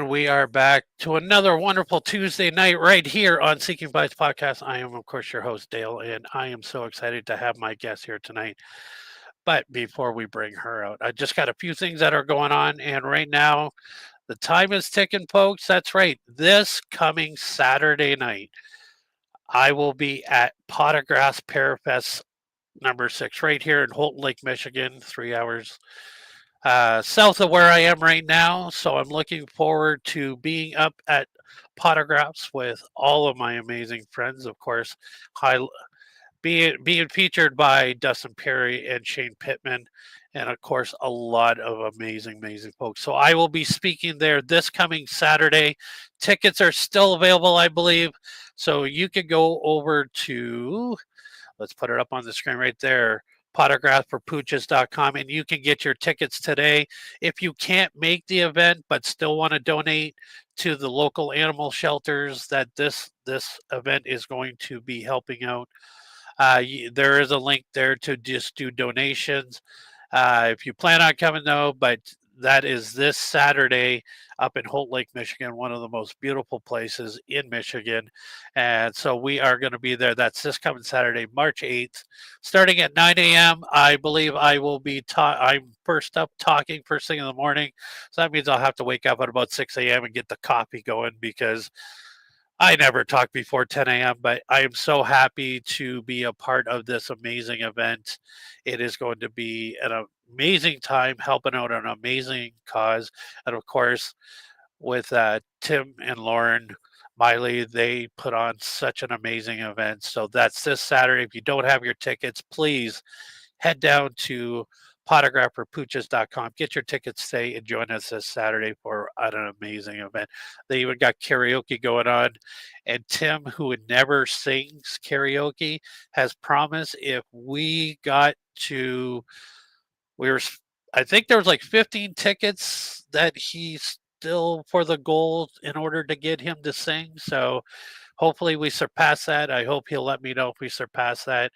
And we are back to another wonderful Tuesday night right here on Seeking Bites Podcast. I am, of course, your host, Dale, and I am so excited to have my guest here tonight. But before we bring her out, I just got a few things that are going on. And right now, the time is ticking, folks. That's right. This coming Saturday night, I will be at Pot of Grass Parafest number 6 right here in Holton Lake, Michigan, 3 hours south of where I am right now. So I'm looking forward to being up at Potographs with all of my amazing friends, of course, high, being featured by Dustin Perry and Shane Pittman, and of course, a lot of amazing folks. So I will be speaking there this coming Saturday. Tickets are still available, I believe. So you can go over to, let's put it up on the screen right there, pottergraphforpooches.com, and you can get your tickets today. If you can't make the event but still want to donate to the local animal shelters that this event is going to be helping out, there is a link there to just do donations. If you plan on coming though, but that is this Saturday up in Holt Lake, Michigan, one of the most beautiful places in Michigan. And so we are going to be there. That's this coming Saturday, March 8th, starting at 9 a.m. I believe I will be I'm first up talking first thing in the morning. So that means I'll have to wake up at about 6 a.m. and get the coffee going because I never talk before 10 a.m., but I am so happy to be a part of this amazing event. It is going to be an amazing time helping out an amazing cause. And of course, with Tim and Lauren Miley, they put on such an amazing event. So that's this Saturday. If you don't have your tickets, please head down to potographerpooches.com. Get your tickets today and join us this Saturday for an amazing event. They even got karaoke going on. And Tim, who never sings karaoke, has promised if we got to, we were, I think there was like 15 tickets that he's still for the goal in order to get him to sing. So hopefully we surpass that. I hope he'll let me know if we surpass that.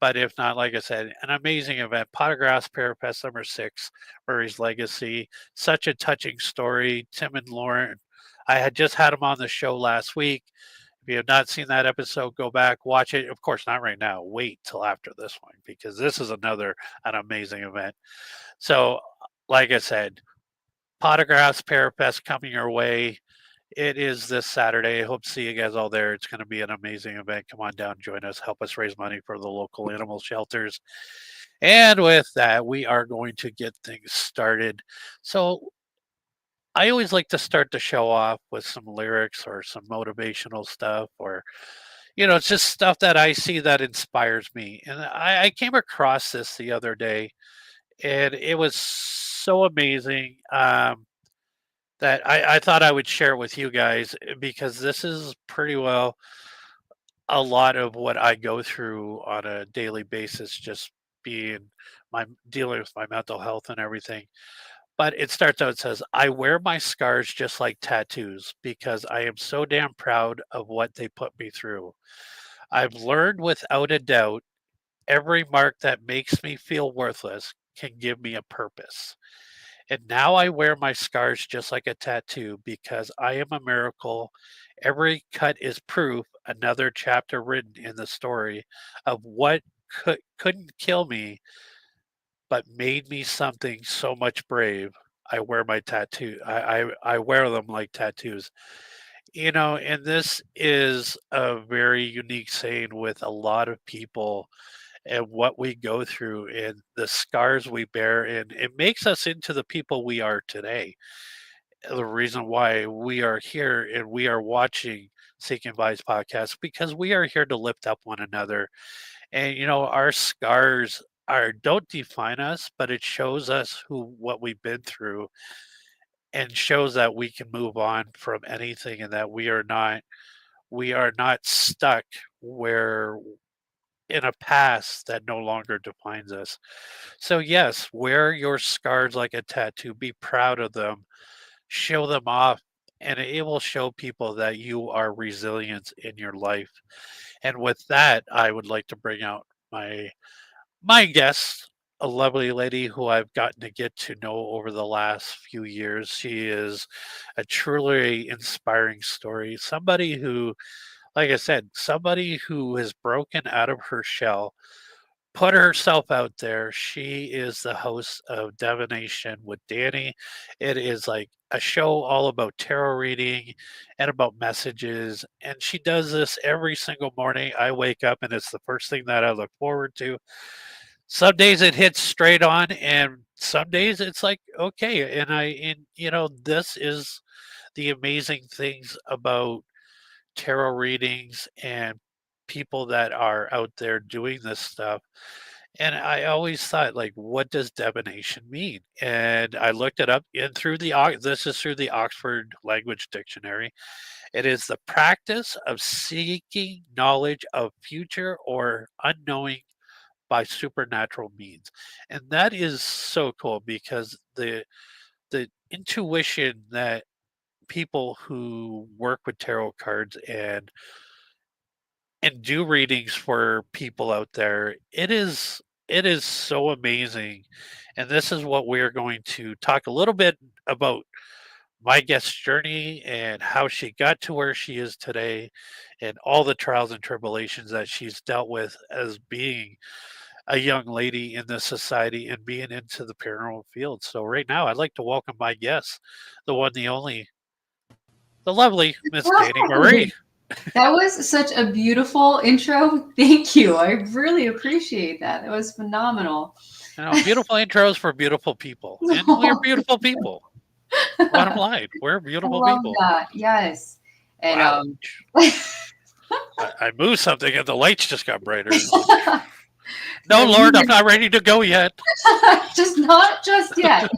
But if not, like I said, an amazing event. Pot of Grass Parafest number 6, Murray's Legacy. Such a touching story. Tim and Lauren, I had just had them on the show last week. If you have not seen that episode, go back, watch it. Of course, not right now. Wait till after this one because this is an amazing event. So, like I said, Pot of Grass Parafest coming your way. It is this Saturday. I hope to see you guys all there. It's going to be an amazing event. Come on down, join us, help us raise money for the local animal shelters. And with that, we are going to get things started. So I always like to start the show off with some lyrics or some motivational stuff, or, it's just stuff that I see that inspires me. And I came across this the other day, and it was so amazing. That I thought I would share with you guys because this is pretty well a lot of what I go through on a daily basis, just being my dealing with my mental health and everything. But it starts out, it says, I wear my scars just like tattoos because I am so damn proud of what they put me through. I've learned without a doubt every mark that makes me feel worthless can give me a purpose. And now I wear my scars just like a tattoo because I am a miracle. Every cut is proof, another chapter written in the story of what couldn't kill me, but made me something so much brave. I wear my tattoo. I wear them like tattoos. And this is a very unique saying with a lot of people and what we go through and the scars we bear, and it makes us into the people we are today. The reason why we are here and we are watching Seek Advice podcast because we are here to lift up one another. And our scars are don't define us, but it shows us what we've been through and shows that we can move on from anything and that we are not stuck where in a past that no longer defines us. So, yes, wear your scars like a tattoo. Be proud of them. Show them off. And it will show people that you are resilient in your life. And with that, I would like to bring out my guest a lovely lady who I've gotten to get to know over the last few years. She is a truly inspiring story. Somebody who, like I said, somebody who has broken out of her shell, put herself out there. She is the host of Divination with Dani. It is like a show all about tarot reading and about messages. And she does this every single morning. I wake up and it's the first thing that I look forward to. Some days it hits straight on, and some days it's like, okay. This is the amazing things about tarot readings and people that are out there doing this stuff. And I always thought, like, what does divination mean? And I looked it up and this is through the Oxford Language Dictionary. It is the practice of seeking knowledge of future or unknowing by supernatural means. And that is so cool because the intuition that people who work with tarot cards and do readings for people out there, it is so amazing. And this is what we're going to talk a little bit about my guest's journey and how she got to where she is today and all the trials and tribulations that she's dealt with as being a young lady in this society and being into the paranormal field. So right now I'd like to welcome my guest, the one, the only, the lovely Miss Dani Marie. That was such a beautiful intro. Thank you. I really appreciate that. That was phenomenal. Beautiful intros for beautiful people. And we're beautiful people. Bottom line, we're I beautiful love people. that. Yes. And Wow. I moved something and the lights just got brighter. No, yeah, Lord, I'm not ready to go yet. just not just yet.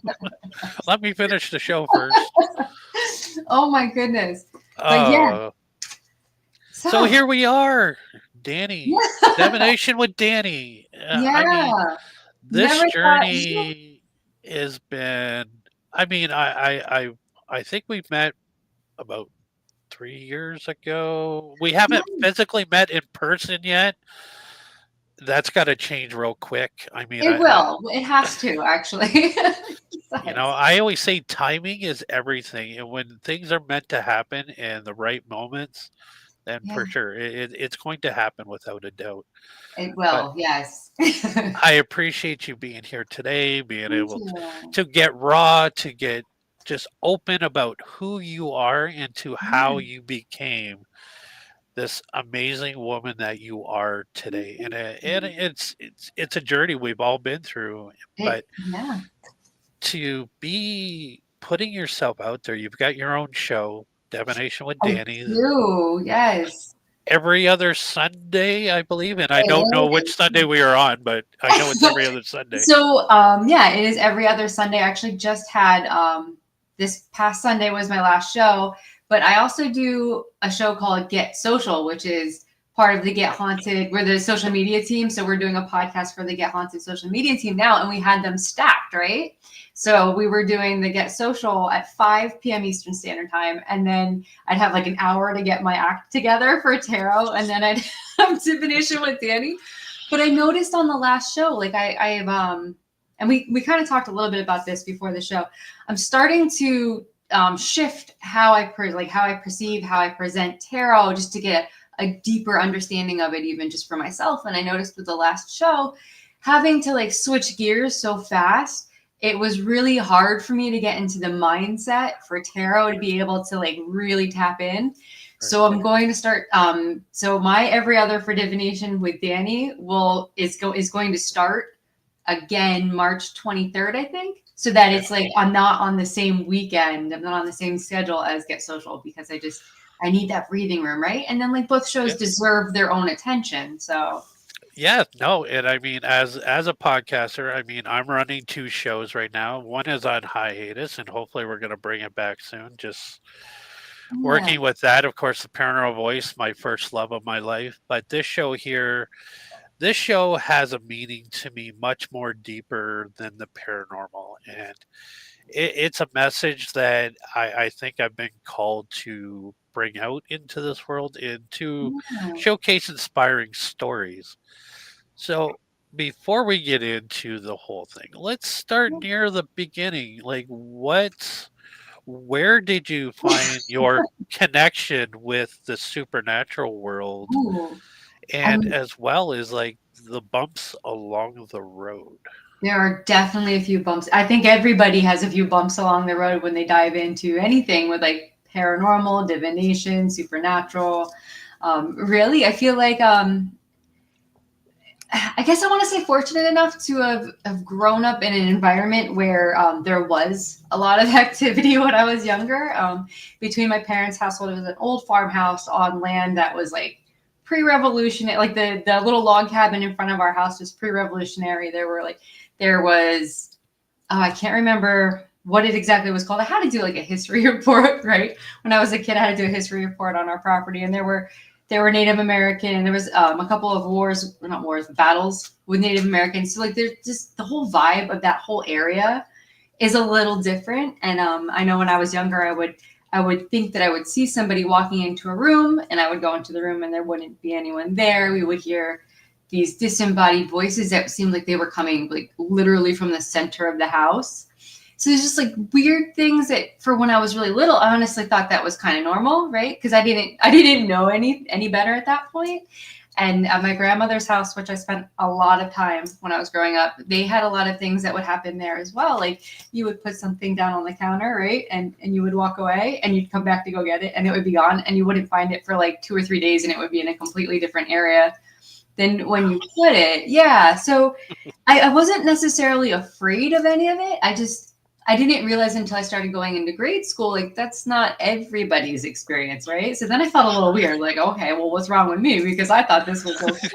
Let me finish the show first. Oh my goodness. But yeah, Uh, so so here we are, Dani. yeah, Divination with Dani. I mean, yeah. this Never thought. journey has been. I mean, I think we've met about 3 years ago. We haven't physically met in person yet. That's got to change real quick. I mean, It will. It has to actually. Yes. I always say timing is everything, and when things are meant to happen in the right moments, then Yeah, for sure it's going to happen without a doubt. it But will. Yes. Thank I appreciate you being here today, being able you. to get raw, to get just open about who you are and to how Yeah. you became this amazing woman that you are today. And, Mm. it's a journey we've all been through, but Yeah. to be putting yourself out there, you've got your own show, Divination with I Dani, do. Yes. every other Sunday, I believe. And I don't know It which Sunday we are on, but I know it's is. every other Sunday. So yeah, it is every other Sunday. I actually just had this past Sunday was my last show, but I also do a show called Get Social, which is part of the Get Haunted. We're the social media team, so we're doing a podcast for the Get Haunted social media team now, and we had them stacked, right? So we were doing the Get Social at 5 p.m. Eastern Standard Time, and then I'd have like an hour to get my act together for tarot, and then I'd have divination with Dani. But I noticed on the last show, like I've and we kind of talked a little bit about this before the show. I'm starting to shift how how I perceive, how I present tarot, just to get a deeper understanding of it, even just for myself. And I noticed with the last show, having to like switch gears so fast, it was really hard for me to get into the mindset for tarot to be able to like really tap in. Right. So I'm going to start. So my every other for divination with Dani is going to start again March 23rd, I think. So that Okay. it's like I'm not on the same weekend. I'm not on the same schedule as Get Social because I need that breathing room, right? And then like both shows Yeah. deserve their own attention. So Yeah, no, and I mean, as a podcaster, I mean, I'm running two shows right now. One is on hiatus, and hopefully, we're going to bring it back soon. Just yeah, working with that, of course, the paranormal voice, my first love of my life. But this show here, this show has a meaning to me much more deeper than the paranormal, and it's a message that I think I've been called to bring out into this world and to yeah, showcase inspiring stories. So. before we get into the whole thing, let's start near the beginning. Like, where did you find your connection with the supernatural world, Ooh, and um, as well as like the bumps along the road? there are definitely a few bumps. I think everybody has a few bumps along the road when they dive into anything with like paranormal, divination, supernatural. Really, I feel like I guess I want to say fortunate enough to have grown up in an environment where there was a lot of activity when I was younger. Between my parents' household, it was an old farmhouse on land that was like pre-revolutionary. Like the little log cabin in front of our house was pre-revolutionary. There was I can't remember what it exactly was called. I had to do like a history report, right? When I was a kid, I had to do a history report on our property, and there were Native American. There was a couple of wars, not wars, battles with Native Americans. So like, there's just the whole vibe of that whole area is a little different. And I know when I was younger, I would think that I would see somebody walking into a room, and I would go into the room, and there wouldn't be anyone there. We would hear these disembodied voices that seemed like they were coming like literally from the center of the house. So there's just like weird things that for when I was really little, I honestly thought that was kind of normal, right? Because I didn't know any better at that point. And at my grandmother's house, which I spent a lot of time when I was growing up, they had a lot of things that would happen there as well. Like you would put something down on the counter, right? And you would walk away and you'd come back to go get it and it would be gone and you wouldn't find it for like 2 or 3 days and it would be in a completely different area than when you put it. Yeah. So I wasn't necessarily afraid of any of it. I didn't realize until I started going into grade school, like that's not everybody's experience, right? So then I felt a little weird, like, okay, well, what's wrong with me? Because I thought this was okay.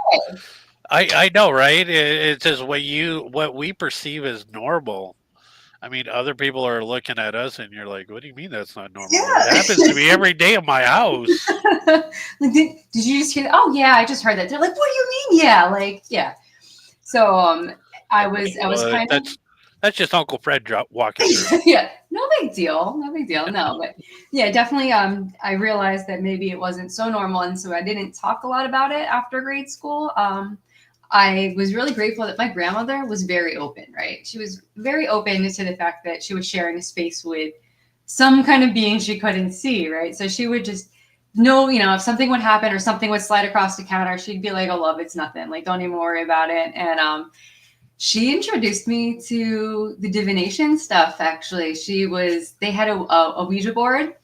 I know, right? It's just what we perceive as normal. I mean, other people are looking at us, and you're like, "What do you mean that's not normal? It happens to me Yeah. every day in my house." Like, did you just hear that? Oh yeah, I just heard that. They're like, what do you mean? Yeah, like, yeah. So I was Well, kind of that's just Uncle Fred walking through. yeah, no big deal. No big deal. No, but yeah, definitely I realized that maybe it wasn't so normal and so I didn't talk a lot about it after grade school. I was really grateful that my grandmother was very open, right? She was very open to the fact that she was sharing a space with some kind of being she couldn't see, right? So she would just know, if something would happen or something would slide across the counter, she'd be like, "Oh, love, it's nothing. Like, don't even worry about it." And she introduced me to the divination stuff. Actually, they had a Ouija board,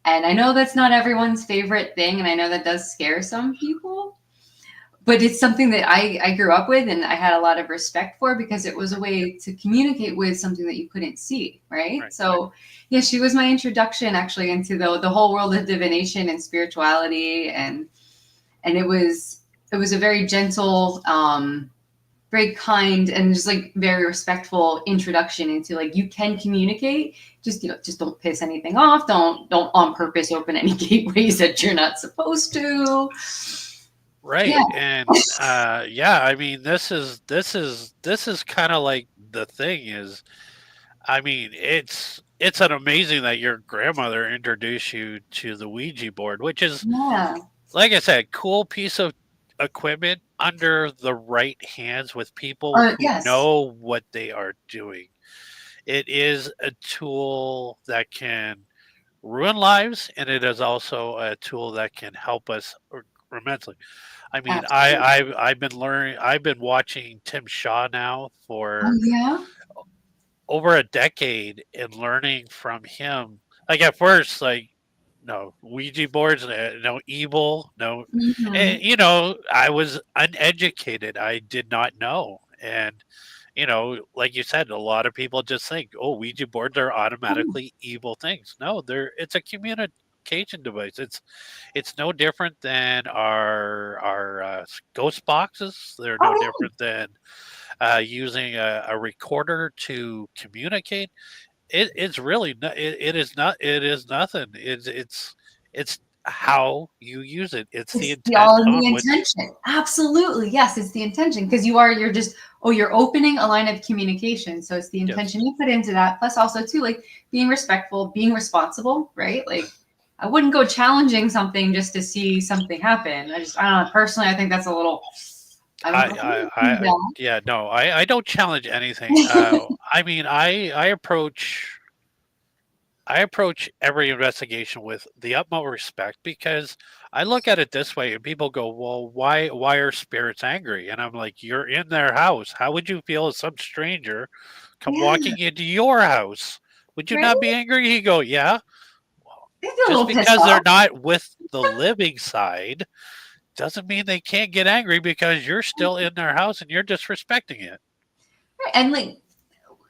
and I know that's not everyone's favorite thing, and I know that does scare some people, but it's something that I grew up with and I had a lot of respect for because it was a way to communicate with something that you couldn't see, right? Right. So yeah, she was my introduction actually into the whole world of divination and spirituality, and it was a very gentle, very kind and just like very respectful introduction into like you can communicate, just don't piss anything off, don't on purpose open any gateways that you're not supposed to. Yeah. Right. And yeah, I mean, this is kind of like the thing is, I mean, it's an amazing that your grandmother introduced you to the Ouija board, which is, Yeah. like I said, cool piece of equipment under the right hands with people who Yes. know what they are doing. It is a tool that can ruin lives, and it is also a tool that can help us immensely. I mean, Absolutely. I've been watching Tim Shaw now Oh for yeah. over a decade and learning from him. Like at first, like no Ouija boards, no evil, no, Hmm. I was uneducated. I did not know, and like you said, a lot of people just think, oh, Ouija boards are automatically evil things. No, it's a communication device. It's no different than our ghost boxes. They're no Oh different than using a recorder to communicate. It's really it is nothing. It's how you use it. It's the it's the intent all in on the which. intention. Absolutely. Yes, it's the intention. Because you're opening a line of communication. So it's the Yes. intention you put into that. Plus also too, like being respectful, being responsible, right? Like I wouldn't go challenging something just to see something happen. I don't know. Personally, I think that's a little I don't know if you do that. Yeah, no, I don't challenge anything. I mean, I approach every investigation with the utmost respect because I look at it this way, and people go, "Well, why are spirits angry?" And I'm like, "You're in their house. How would you feel if some stranger come Yeah, walking into your house? Would you right? not be angry?" He go, "Yeah." Well, I feel a just little pissed because they're off. not with the living side doesn't mean they can't get angry because you're still in their house and you're disrespecting it. Right, and like,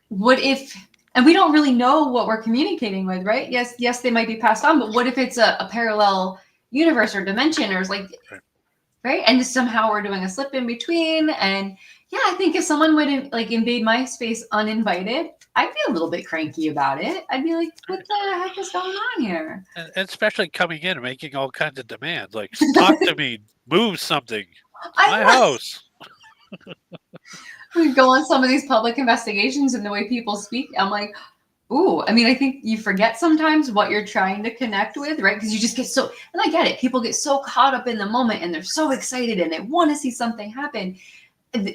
what if, and we don't really know what we're communicating with, right? Yes, they might be passed on, but what if it's a parallel universe or dimension, or it's like, Right. right? And somehow we're doing a slip in between. And yeah, I think if someone would like invade my space uninvited, I'd be a little bit cranky about it. I'd be like, what Right. the heck is going on here? And especially coming in and making all kinds of demands, like talk to me, move something. It's I my know. house. We go on some of these public investigations and the way people speak, I'm like, ooh, I mean, I think you forget sometimes what you're trying to connect with, right? Because you just get so, and I get it, people get so caught up in the moment and they're so excited and they want to see something happen.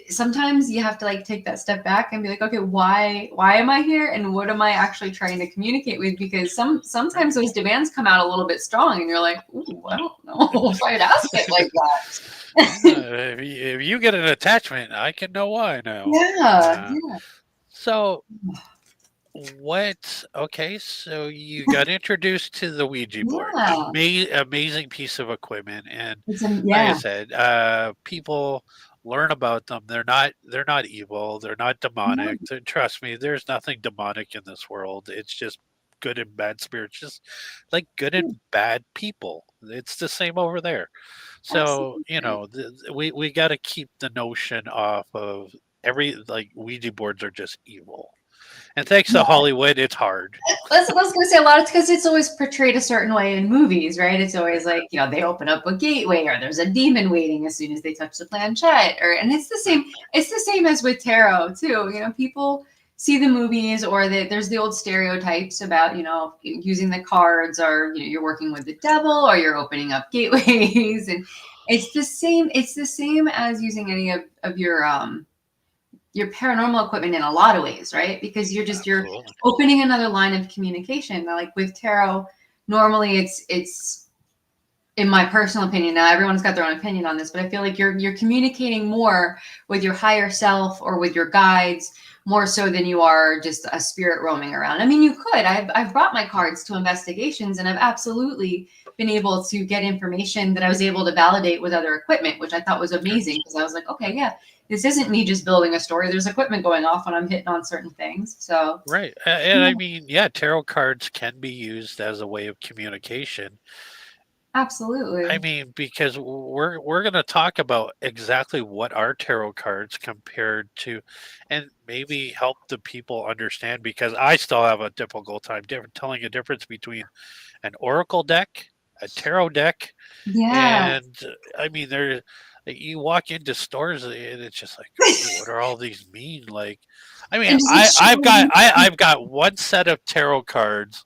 Sometimes you have to like take that step back and be like, okay, why am I here and what am I actually trying to communicate with? Because Right. sometimes those demands come out a little bit strong and you're like, ooh, I don't know if I'd ask it like that. If you get an attachment, I can know why now. Yeah, Uh, yeah, so what? Okay, so you got introduced to the Ouija board. yeah. Amazing piece of equipment, and It's a, like I yeah. said, people learn about them. They're not evil. They're not demonic. Trust me, there's nothing demonic in this world. It's just good and bad spirits, just like good and bad people. It's the same over there. So Absolutely. we got to keep the notion off of every like Ouija boards are just evil. And thanks to Hollywood, it's hard. That's what I was gonna say. A lot of because it's always portrayed a certain way in movies, right? It's always Right. like, they open up a gateway or there's a demon waiting as soon as they touch the planchette, or and it's the Right. same. It's the same as with tarot too. People see the movies or there's the old stereotypes about using the cards, or you're working with the devil or you're opening up gateways, and it's the same. It's the same as using any of your paranormal equipment in a lot of ways, right? Because you're Absolutely. opening another line of communication. Like with tarot, normally it's in my personal opinion. Now everyone's got their own opinion on this, but I feel like you're communicating more with your higher self or with your guides more so than you are just a spirit roaming around. I mean, you could. I've brought my cards to investigations and I've absolutely been able to get information that I was able to validate with other equipment, which I thought was Right. amazing because I was like, okay, yeah, this isn't me just building a story. There's equipment going off when I'm hitting on certain things. So Right. And yeah, I mean, yeah, tarot cards can be used as a way of communication. I absolutely. mean, because we're going to talk about exactly what are tarot cards compared to, and maybe help the people understand because I still have a difficult time telling a difference between an oracle deck, a tarot deck, Yeah. and I mean, you walk into stores and it's just like, what are all these mean? Like, I mean, And does it show you? I've got one set of tarot cards,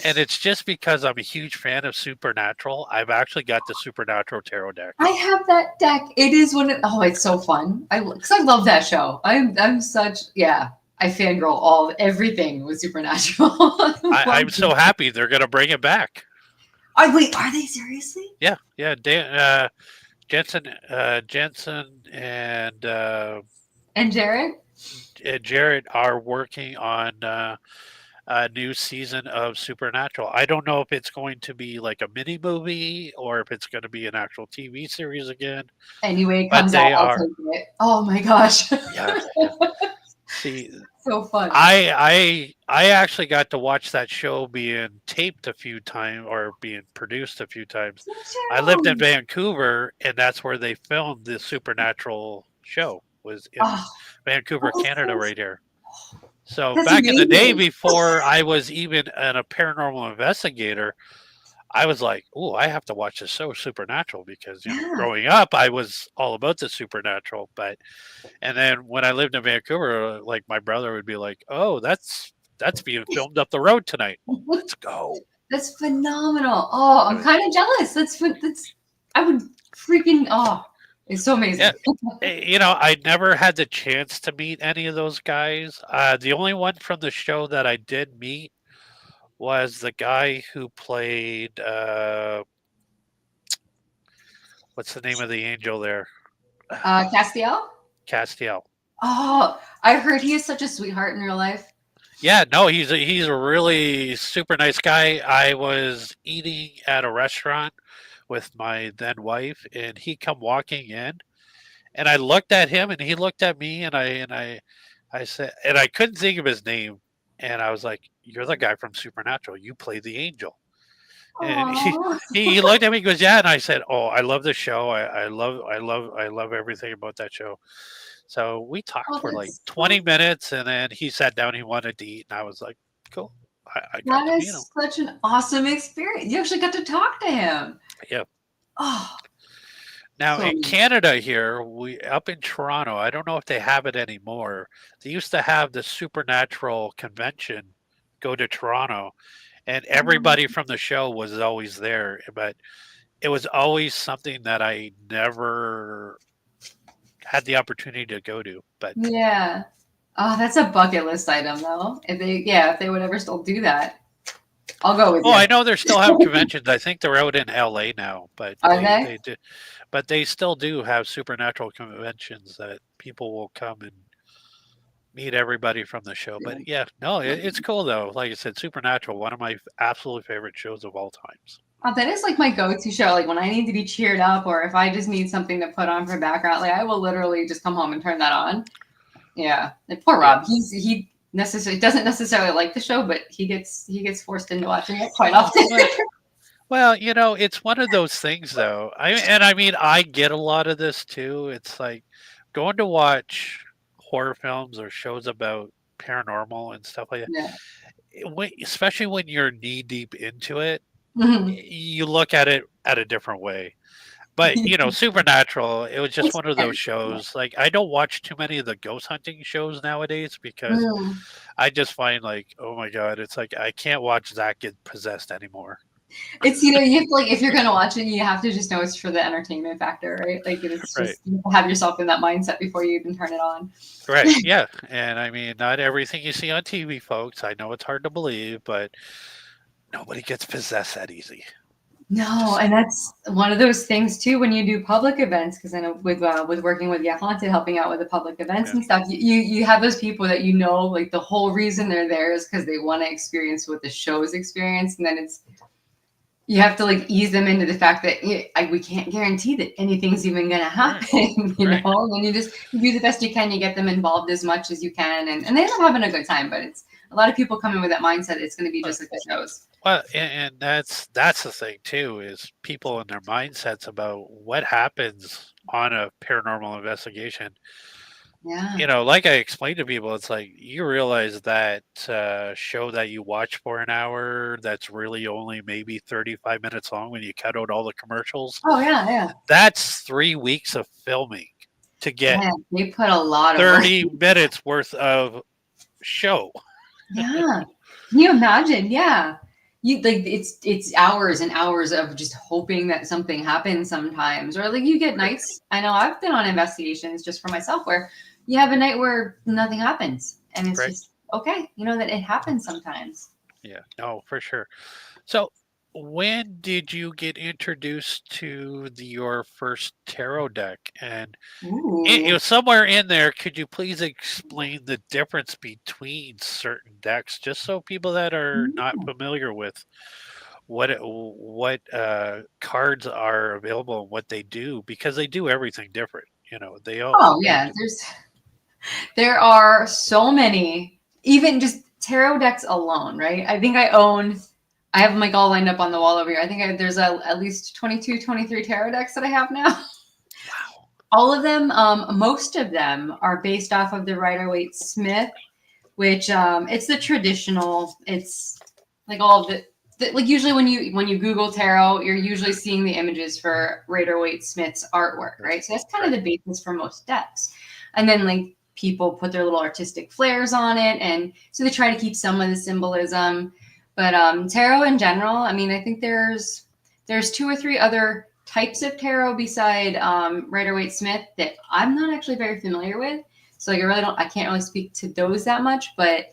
and it's just because I'm a huge fan of Supernatural. I've actually got the Supernatural tarot deck. I have that deck. It is oh, it's so fun. Because I love that show. I'm such, yeah. I fangirl everything with Supernatural. I love I'm so it. happy they're gonna bring it back. Wait, are they seriously? Yeah, yeah. Jensen and And Jared? Jared are working on a new season of Supernatural. I don't know if it's going to be like a mini movie or if it's going to be an actual TV series again, Anyway, it but comes out, they I'll are. take it. Oh my gosh. Yeah, yeah. See, So fun. I actually got to watch that show being taped a few times or being produced a few times. Me I lived in too. Vancouver, and that's where they filmed the Supernatural show. Was in Oh, Vancouver, Canada, that's, right here. So that's back in the day, amazing. before I was even a paranormal investigator, I was like, "Oh, I have to watch this show, Supernatural," because Yeah. growing up, I was all about the supernatural. But and then when I lived in Vancouver, like my brother would be like, "Oh, that's being filmed up the road tonight. Let's go." That's phenomenal. Oh, It I'm was kind of jealous. That's I would freaking, oh, It's so Yeah. amazing. I never had the chance to meet any of those guys. The only one from the show that I did meet was the guy who played what's the name of the angel there? Castiel? Castiel. Oh, I heard he is such a sweetheart in real life. Yeah, no, he's a really super nice guy. I was eating at a restaurant with my then wife, and he come walking in, and I looked at him, and he looked at me, and I said, and I couldn't think of his name, and I was like, "You're the guy from Supernatural. You play the angel." And he Oh, he looked at me, and goes, "Yeah," and I said, "Oh, I love the show. I love everything about that show." So we talked oh, for like 20 minutes, and then he sat down. He wanted to eat, and I was like, "Cool." I got that to meet him. is such an awesome experience. You actually got to talk to him. Yeah. Oh, Now so in Canada here, we up in Toronto, I don't know if they have it anymore. They used to have the Supernatural convention go to Toronto, and everybody from the show was always there, but it was always something that I never had the opportunity to go to. But yeah. Oh, that's a bucket list item though. If they would ever still do that, I'll go with oh, you. I know they're still having conventions. I think they're out in LA now, but Are they they? do, but they still do have supernatural conventions that people will come and meet everybody from the show. But yeah, no, it's cool though. Like I said, Supernatural, one of my absolute favorite shows of all times. Oh, that is like my go-to show. Like when I need to be cheered up, or if I just need something to put on for background, like I will literally just come home and turn that on. Yeah, and poor Yeah. Rob. He necessarily doesn't necessarily like the show, but he gets forced into watching it quite Oh, often. well, it's one of those things though. I mean, I get a lot of this too. It's like going to watch horror films or shows about paranormal and stuff like that. Yeah. Especially when you're knee deep into it, Mhm. you look at it at a different way. But Supernatural, it was just It's one of scary. those Yeah. shows. Like I don't watch too many of the ghost hunting shows nowadays because Mm. I just find like, oh my god, it's like I can't watch that get possessed anymore. It's you have to like if you're gonna watch it, you have to just know it's for the entertainment factor, right? Like it's Right. just you have to have yourself in that mindset before you even turn it on. Right. Yeah. And I mean, not everything you see on TV, folks. I know it's hard to believe, but nobody gets possessed that easy. No, Just and that's one of those things too when you do public events. Because I know with working with Get Haunted, helping out with the public events yeah. and stuff, you have those people that like the whole reason they're there is because they want to experience what the show is experienced, and then you have to like ease them into the fact that we can't guarantee that anything's even going to Right. happen, Right. And then you do the best you can. You get them involved as much as you can, and they end up having a good time. But it's a lot of people come in with that mindset. It's going to be Well, just like the shows. well, and that's the thing too is people and their mindsets about what happens on a paranormal investigation. Yeah. Like I explained to people, it's like you realize that show that you watch for an hour that's really only maybe 35 minutes long when you cut out all the commercials. Oh yeah, yeah. That's 3 weeks of filming to get Yeah, they put a lot of work. 30 minutes worth of show. Yeah. Can you imagine? Yeah. You like it's hours and hours of just hoping that something happens sometimes. Or like you get Right. nights. I know I've been on investigations just for myself where you have a night where nothing happens. And it's Right. just okay, that it happens sometimes. Yeah. No, for sure. So, when did you get introduced to your first tarot deck? And Ooh. somewhere in there, could you please explain the difference between certain decks, just so people that are not familiar with what cards are available and what they do, because they do everything different. Oh yeah. There are so many, even just tarot decks alone, right? I have them like all lined up on the wall over here. I think there's at least 22, 23 tarot decks that I have now. Wow. All of them, most of them are based off of the Rider-Waite-Smith, which it's the traditional. It's like all of like usually when you Google tarot, you're usually seeing the images for Rider-Waite-Smith's artwork, right? So that's kind of the basis for most decks. And then like people put their little artistic flares on it, and so they try to keep some of the symbolism. But tarot in general, I mean, I think there's two or three other types of tarot beside Rider-Waite-Smith that I'm not actually very familiar with. So like I can't really speak to those that much, but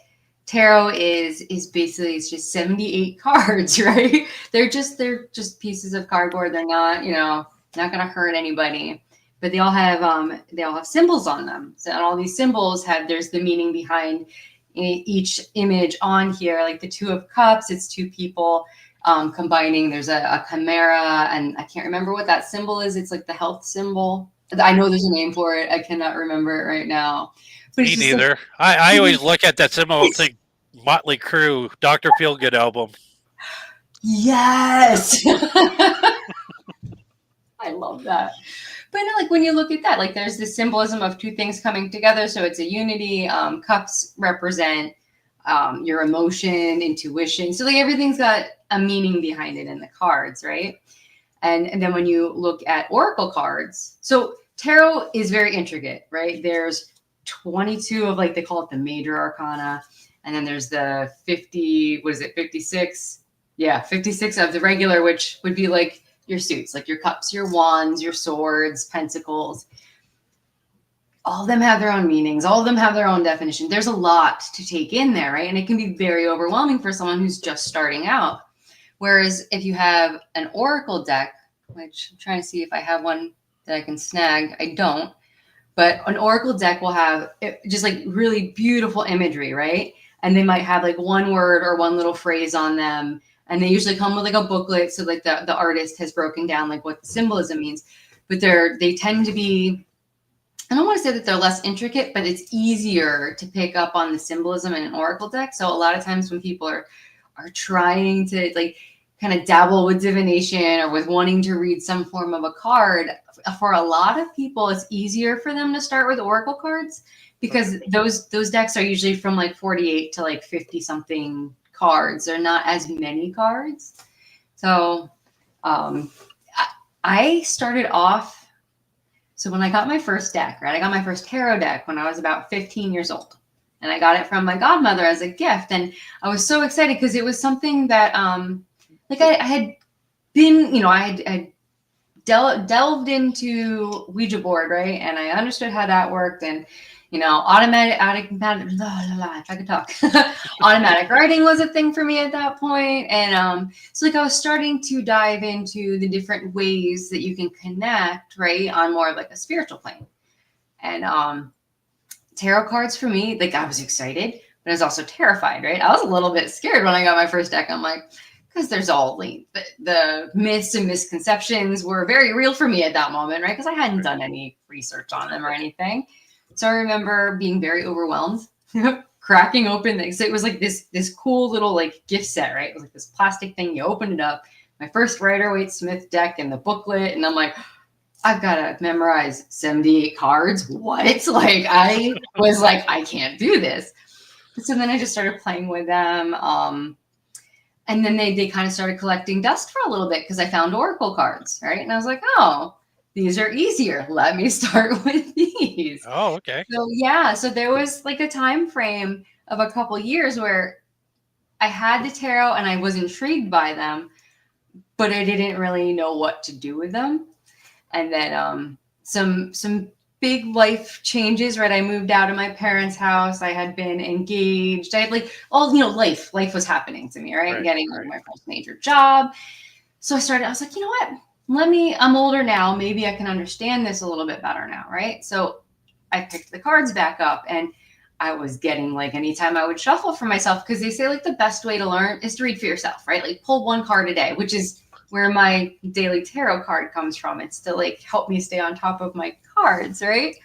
tarot is basically, it's just 78 cards, right? They're just pieces of cardboard. They're not, not gonna hurt anybody. But they all have symbols on them. So and all these symbols there's the meaning behind each image on here. Like the Two of Cups, it's two people combining. There's a chimera, and I can't remember what that symbol is. It's like the health symbol. I know there's a name for it. I cannot remember it right now. But me neither. I always look at that symbol and think Motley Crue, Dr. Feelgood album. Yes. I love that. But no, like when you look at that, like there's this symbolism of two things coming together. So it's a unity. Cups represent your emotion, intuition. So like everything's got a meaning behind it in the cards, right? And then when you look at oracle cards, so tarot is very intricate, right? There's 22 of, like, they call it the major arcana. And then there's the 56? Yeah, 56 of the regular, which would be like your suits, like your cups, your wands, your swords, pentacles. All of them have their own meanings. All of them have their own definition. There's a lot to take in there, right? And it can be very overwhelming for someone who's just starting out. Whereas if you have an oracle deck, which I'm trying to see if I have one that I can snag. I don't. But an oracle deck will have just like really beautiful imagery, right? And they might have like one word or one little phrase on them. And they usually come with like a booklet. So like the artist has broken down like what the symbolism means. But they tend to be, I don't want to say that they're less intricate, but it's easier to pick up on the symbolism in an oracle deck. So a lot of times when people are trying to like kind of dabble with divination or with wanting to read some form of a card, for a lot of people, it's easier for them to start with oracle cards because those decks are usually from like 48 to like 50 something cards. They're not as many cards. So I started off, so when I got my first deck, right, I got my first tarot deck when I was about 15 years old. And I got it from my godmother as a gift. And I was so excited because it was something that, like I had been, I had delved into Ouija board, right? And I understood how that worked. And, automatic writing was a thing for me at that point. And so like I was starting to dive into the different ways that you can connect, right, on more of like a spiritual plane. And tarot cards for me, like I was excited, but I was also terrified, right? I was a little bit scared when I got my first deck. I'm like, because there's all like the myths and misconceptions were very real for me at that moment, right? Because I hadn't done any research on them or anything. So I remember being very overwhelmed, cracking open things. So it was like this cool little like gift set, right? It was like this plastic thing. You open it up, my first Rider-Waite-Smith deck and the booklet, and I'm like, I've got to memorize 78 cards. What? Like I was like, I can't do this. So then I just started playing with them. And then they kind of started collecting dust for a little bit because I found oracle cards, right? And I was like, oh, these are easier. Let me start with these. Oh, okay. So yeah, so there was like a time frame of a couple years where I had the tarot and I was intrigued by them, but I didn't really know what to do with them. And then some big life changes, right? I moved out of my parents' house. I had been engaged. I had like all, life was happening to me, right? Getting like my first major job. So I was like, you know what? I'm older now. Maybe I can understand this a little bit better now, right? So I picked the cards back up and I was getting like, anytime I would shuffle for myself, because they say like the best way to learn is to read for yourself, right? Like pull one card a day, which is where my daily tarot card comes from. It's to like help me stay on top of my cards, right?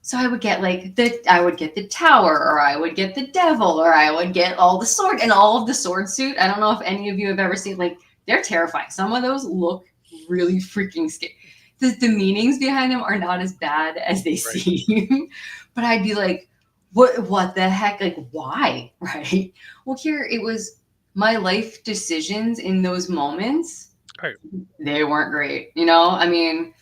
So I would get I would get the Tower, or I would get the Devil, or I would get all the sword and all of the sword suit. I don't know if any of you have ever seen, like, they're terrifying. Some of those look really freaking scary. The meanings behind them are not as bad as they seem, but I'd be like, what the heck? Like, why? Right? Well, here it was my life decisions in those moments. Right. They weren't great. I mean,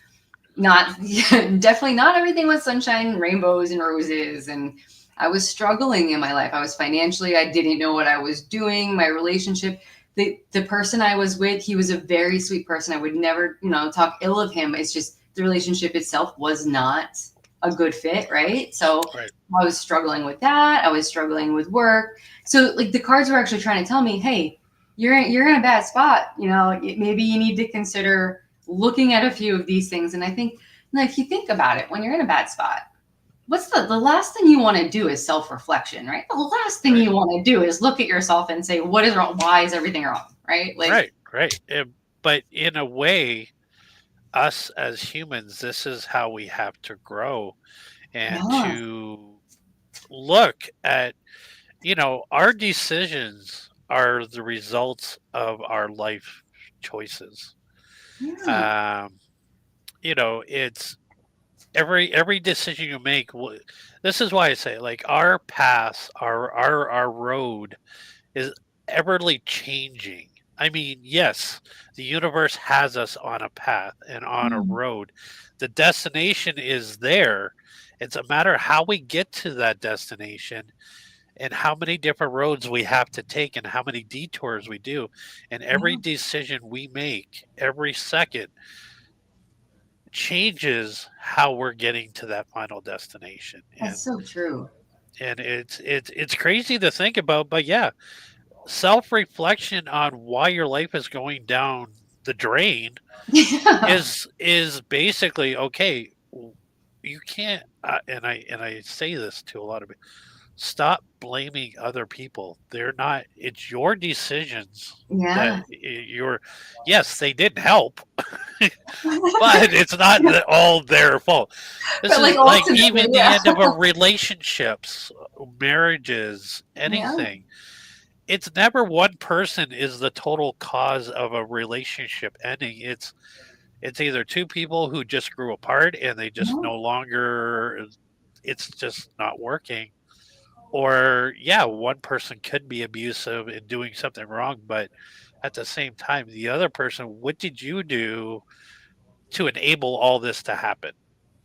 definitely not everything was sunshine and rainbows and roses. And I was struggling in my life. I was financially, I didn't know what I was doing. My relationship, the person I was with, he was a very sweet person. I would never, talk ill of him. It's just the relationship itself was not a good fit, right? So Right. I was struggling with that. I was struggling with work. So like the cards were actually trying to tell me, hey, you're in a bad spot. Maybe you need to consider looking at a few of these things. And I think, if you think about it, when you're in a bad spot, what's the last thing you want to do is self-reflection, right? The last thing you want to do is look at yourself and say, what is wrong? Why is everything wrong? Right? Like, Right. But in a way, us as humans, this is how we have to grow and yeah, to look at, our decisions are the results of our life choices. yeah, Um, it's every decision you make. This is why I say, like, our path, our road is everly changing. I mean, yes, the universe has us on a path and on a mm, road. The destination is there. It's a matter of how we get to that destination and how many different roads we have to take and how many detours we do. And every yeah. decision we make every second changes how we're getting to that final destination. That's so true. And it's crazy to think about, but yeah, self-reflection on why your life is going down the drain Yeah. is basically okay. You can't, and I say this to a lot of people. Stop blaming other people. They're not. It's your decisions that Yeah. you're. Yes, they didn't help, but it's not all their fault. This But like is like ultimately, even the yeah. end of a relationships, marriages, Yeah. anything. It's never one person is the total cause of a relationship ending. It's either two people who just grew apart and they just Yeah. no longer, it's just not working. Or yeah, one person could be abusive and doing something wrong, but at the same time, the other person, what did you do to enable all this to happen?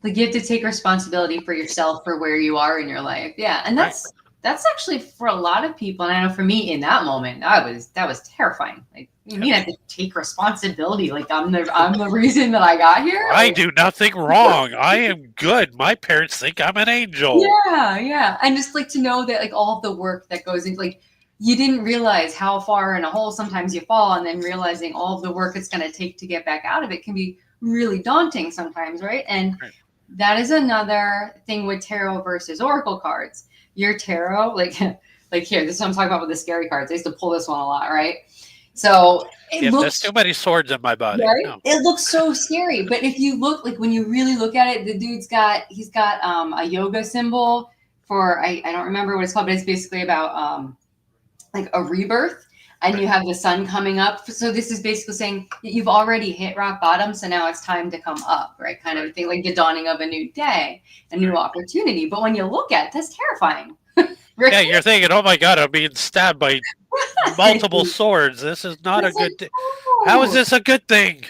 Like you have to take responsibility for yourself for where you are in your life. Yeah. And Right. that's actually for a lot of people. And I know for me in that moment, that was terrifying. Like you Yep. mean I have to take responsibility? Like I'm the reason that I got here? I Like do nothing wrong. I am good. My parents think I'm an angel. yeah, yeah. And just like to know that like all of the work that goes into like you didn't realize how far in a hole sometimes you fall, and then realizing all of the work it's going to take to get back out of it can be really daunting sometimes, right? And Right. that is another thing with tarot versus oracle cards. Your tarot, like like here, this is what I'm talking about with the scary cards. I used to pull this one a lot, right? So it Yep, that's too looks many swords in my body. right. No. It looks so scary, but if you look like when you really look at it, the dude's got he's got a yoga symbol for I don't remember what it's called, but it's basically about like a rebirth, and Right. you have the sun coming up. So this is basically saying you've already hit rock bottom, so now it's time to come up, right? Kind of a Right. thing, like the dawning of a new day, a new Right. opportunity. But when you look at it, that's terrifying, Yeah, right? you're thinking, oh my God, I'm being stabbed by multiple swords. This is not a It's like, good thing. How is oh. this a good thing?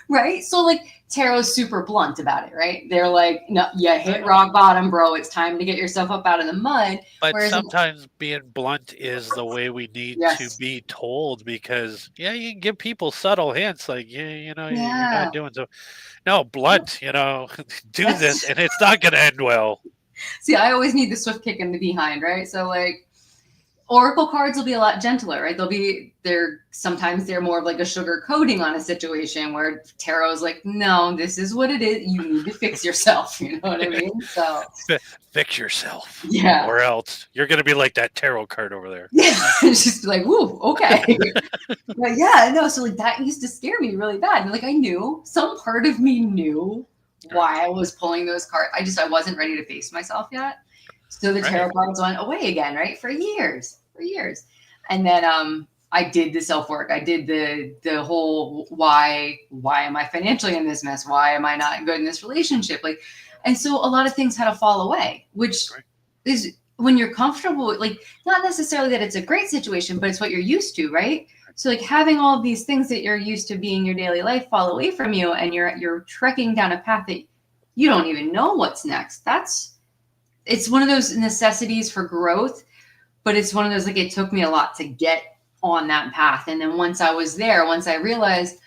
Right? So like tarot's super blunt about it, right? They're like, no, you I hit know. rock bottom, bro. It's time to get yourself up out of the mud. But Whereas, sometimes being blunt is the way we need to yes, be told because, yeah, you can give people subtle hints like, yeah, you're yeah, not doing so. No, blunt, do this that's and it's not going to end well. see, I always need the swift kick in the behind, right? So like oracle cards will be a lot gentler, right? Sometimes they're more of like a sugar coating on a situation where tarot's like, no, this is what it is. You need to fix yourself. You know what I mean? So Fix yourself yeah. or else you're going to be like that tarot card over there. Yeah. It's just like, woo, okay. But yeah, no, so like that used to scare me really bad. And like I knew some part of me knew Right. why I was pulling those cards. I wasn't ready to face myself yet. So the Right. tarot cards went away again, right? For years. For years. And then I did the self work. I did the whole why am I financially in this mess? Why am I not good in this relationship? Like, and so a lot of things had to fall away, which Right. is when you're comfortable, like not necessarily that it's a great situation, but it's what you're used to, right? So like having all of these things that you're used to being your daily life fall away from you, and you're trekking down a path that you don't even know what's next. It's one of those necessities for growth, but it's one of those like it took me a lot to get on that path. And then once I was there, once I realized,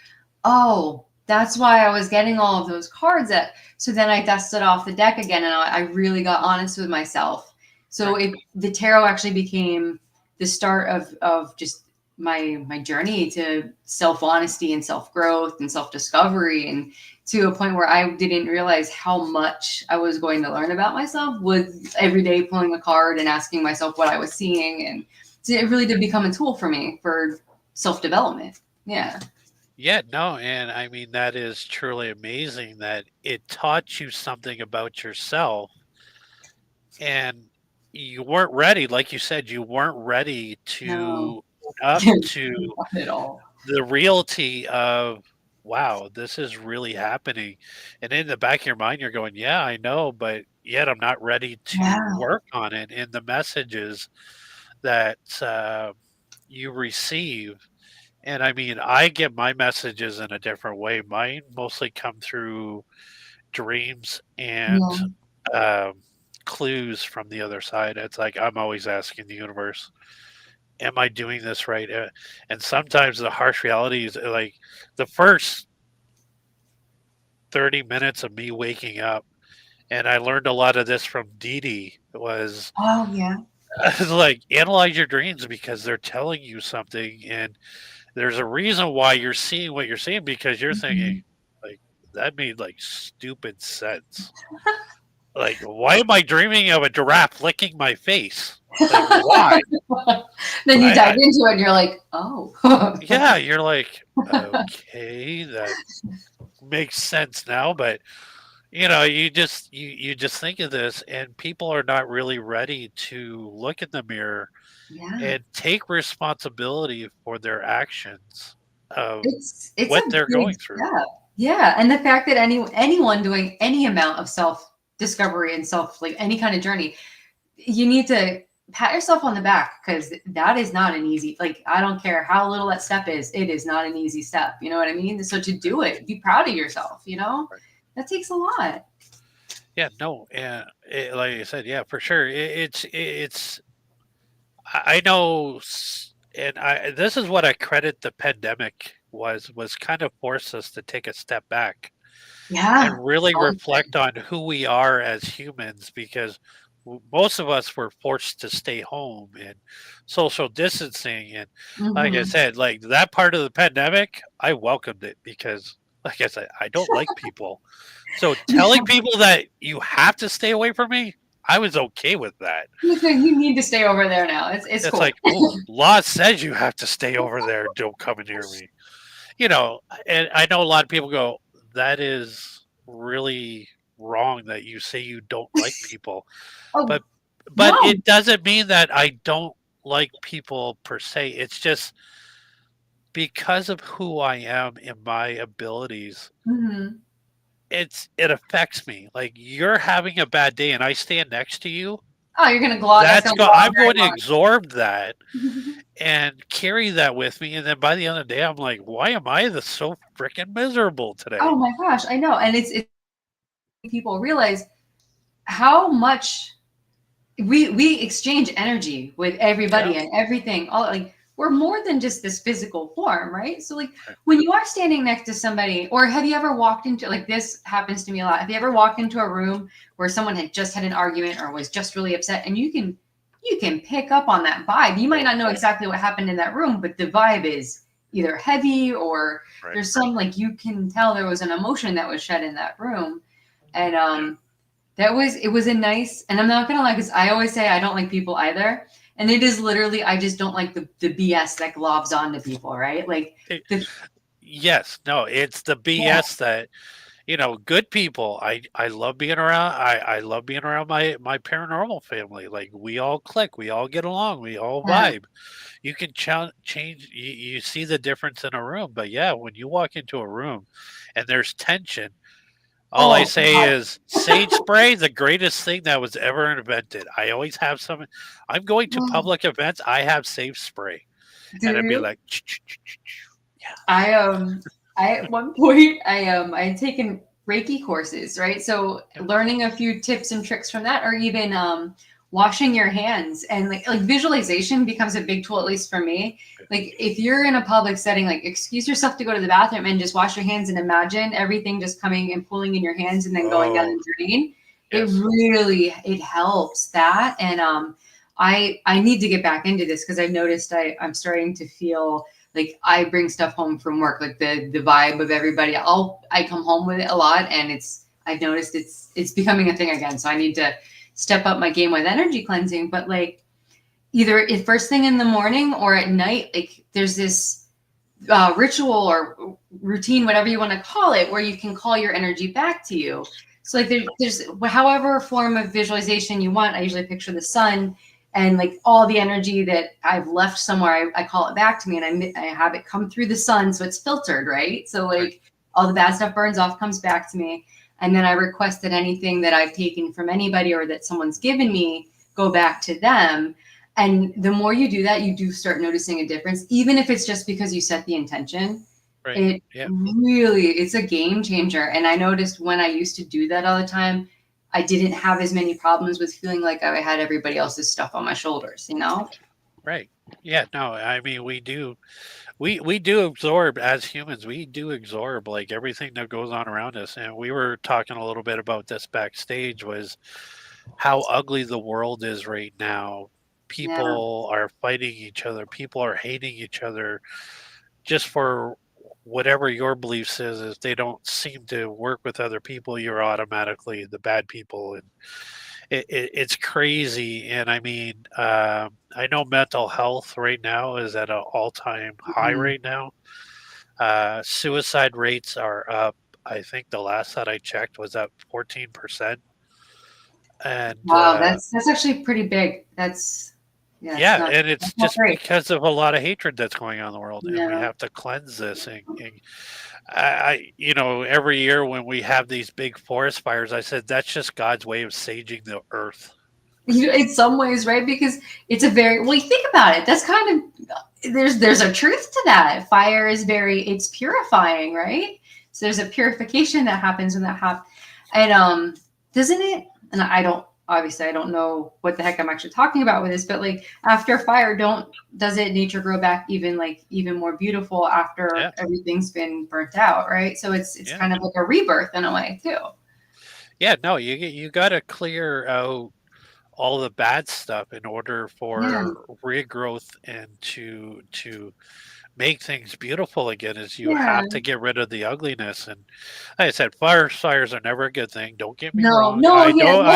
oh, that's why I was getting all of those cards. So then I dusted off the deck again, and I really got honest with myself. So the tarot actually became the start of just my journey to self-honesty and self-growth and self-discovery, and to a point where I didn't realize how much I was going to learn about myself with every day pulling a card and asking myself what I was seeing. And so it really did become a tool for me for self-development. Yeah. Yeah, no, and I mean, that is truly amazing that it taught you something about yourself, and you weren't ready. Like you said, you weren't ready No, to own up to not at all. the reality of, wow, this is really happening. And in the back of your mind, you're going, yeah, I know, but yet I'm not ready to Yeah. work on it. And the messages that you receive. And I mean, I get my messages in a different way. Mine mostly come through dreams and Yeah. um, clues from the other side. It's like I'm always asking the universe, am I doing this right? And sometimes the harsh reality is like the first 30 minutes of me waking up, and I learned a lot of this from Dee Dee, was Oh yeah. like analyze your dreams because they're telling you something, and there's a reason why you're seeing what you're seeing because you're thinking, Mhm. like, that made like stupid sense. Like, why am I dreaming of a giraffe licking my face? Like, why? Then you dive I into it and you're like, oh. yeah, you're like, okay, that makes sense now, but you just think of this, and people are not really ready to look in the mirror Yeah. and take responsibility for their actions of It's what a they're big going through. step. Yeah. And the fact that anyone doing any amount of self discovery and self, like any kind of journey, you need to pat yourself on the back, because that is not an easy, like, I don't care how little that step is, it is not an easy step. You know what I mean? So to do it, be proud of yourself, Right. that takes a lot. Yeah, no, and like I said, yeah, for sure. I know, and I this is what I credit the pandemic was kind of forced us to take a step back Yeah. and really Totally. reflect on who we are as humans because most of us were forced to stay home and social distancing. And like I Mhm. said, like that part of the pandemic, I welcomed it because, like I said, I don't like people. So telling people that you have to stay away from me, I was okay with that. You need to stay over there now. It's It's cool. like, oh, law says you have to stay over there. Don't come near me. And I know a lot of people go, that is really wrong that you say you don't like people. Oh, But no. it doesn't mean that I don't like people per se. It's just because of who I am and my abilities, Mhm. it affects me. Like you're having a bad day and I stand next to you, Oh, that's gonna go on I'm going to very absorb that long. and carry that with me. And then by the end of the day, I'm like, why am I this so freaking miserable Oh today? my gosh, I know. And it's people realize how much we exchange energy with Yeah. everybody and everything. All, like, we're more than just this physical form, right? So like Right. when you are standing next to somebody, or have you ever walked into, like, this happens to me a lot. Have you ever walked into a room where someone had just had an argument or was just really upset, and you can pick up on that vibe. You might Oh, not know exactly what happened in that room, but the vibe is either heavy, or right. there's some, like, you can tell there was an emotion that was shed in that room. And Yeah. it was a nice, and I'm not gonna lie, because I always say I don't like people either. And it is literally, I just don't like the BS that globs onto people, right? Like It, the yes. No, it's the yeah, BS that, good people. I love being around. I love being around my paranormal family. Like we all click, we all get along, we all yeah. vibe. You can change. You see the difference in a room, but yeah, when you walk into a room and there's tension, all I Oh say is sage spray, the greatest thing that was ever invented. I always have some. I'm going to God. public events. I have sage spray, Do and I'd be you? like, yeah, I I at one point I had taken Reiki courses, right? So yeah, learning a few tips and tricks from that, or even washing your hands, and like visualization becomes a big tool, at least for me. Like if you're in a public setting, like excuse yourself to go to the bathroom and just wash your hands and imagine everything just coming and pooling in your hands and then going down Oh, the drain. yes. It helps that. And I need to get back into this because I've noticed I'm starting to feel like I bring stuff home from work, like the vibe of everybody. I come home with it a lot, and I've noticed it's becoming a thing again. So I need to step up my game with energy cleansing. But like either first thing in the morning or at night, like there's this ritual or routine, whatever you want to call it, where you can call your energy back to you. So like there's however form of visualization you want. I usually picture the sun and like all the energy that I've left somewhere, I call it back to me, and I have it come through the sun, so it's filtered, right? So Right. like all the bad stuff burns off, comes back to me, and then I request that anything that I've taken from anybody or that someone's given me go back to them. And the more you do that, you do start noticing a difference, even if it's just because you set the intention. Right. It Yeah. really, it's a game changer. And I noticed when I used to do that all the time, I didn't have as many problems with feeling like I had everybody else's stuff on my shoulders, you know? Right. Yeah. No, I mean, we do absorb as humans. We do absorb like everything that goes on around us. And we were talking a little bit about this backstage was how ugly the world is right now. Yeah. People are fighting each other. People are hating each other just for whatever your beliefs is. If they don't seem to work with other people, you're automatically the bad people, and it's crazy. And I mean, I know mental health right now is at an all-time high Mhm. right now. Suicide rates are up. I think the last that I checked was up 14%. And Wow, that's actually pretty big. Yeah, it's yeah, not, and that's it's not just great. because of a lot of hatred that's going on in the world, and we Yeah. have to cleanse this. And every year when we have these big forest fires, I said that's just God's way of saging the earth. In some ways, right? Because it's a very, well, you think about it. That's kind of, there's a truth to that. Fire is it's purifying, right? So there's a purification that happens when that happens. And doesn't it? And obviously I don't know what the heck I'm actually talking about with this, but like after fire, does it nature grow back even more beautiful Yeah, after everything's been burnt out, right? So it's yeah, kind of like a rebirth in a way too. yeah. No, you got to clear out all the bad stuff in order Yeah. for regrowth and to make things beautiful again. Is you Yeah. have to get rid of the ugliness. And like I said, fires are never a good thing. Don't get me No, wrong. no, I yeah, don't. no, no,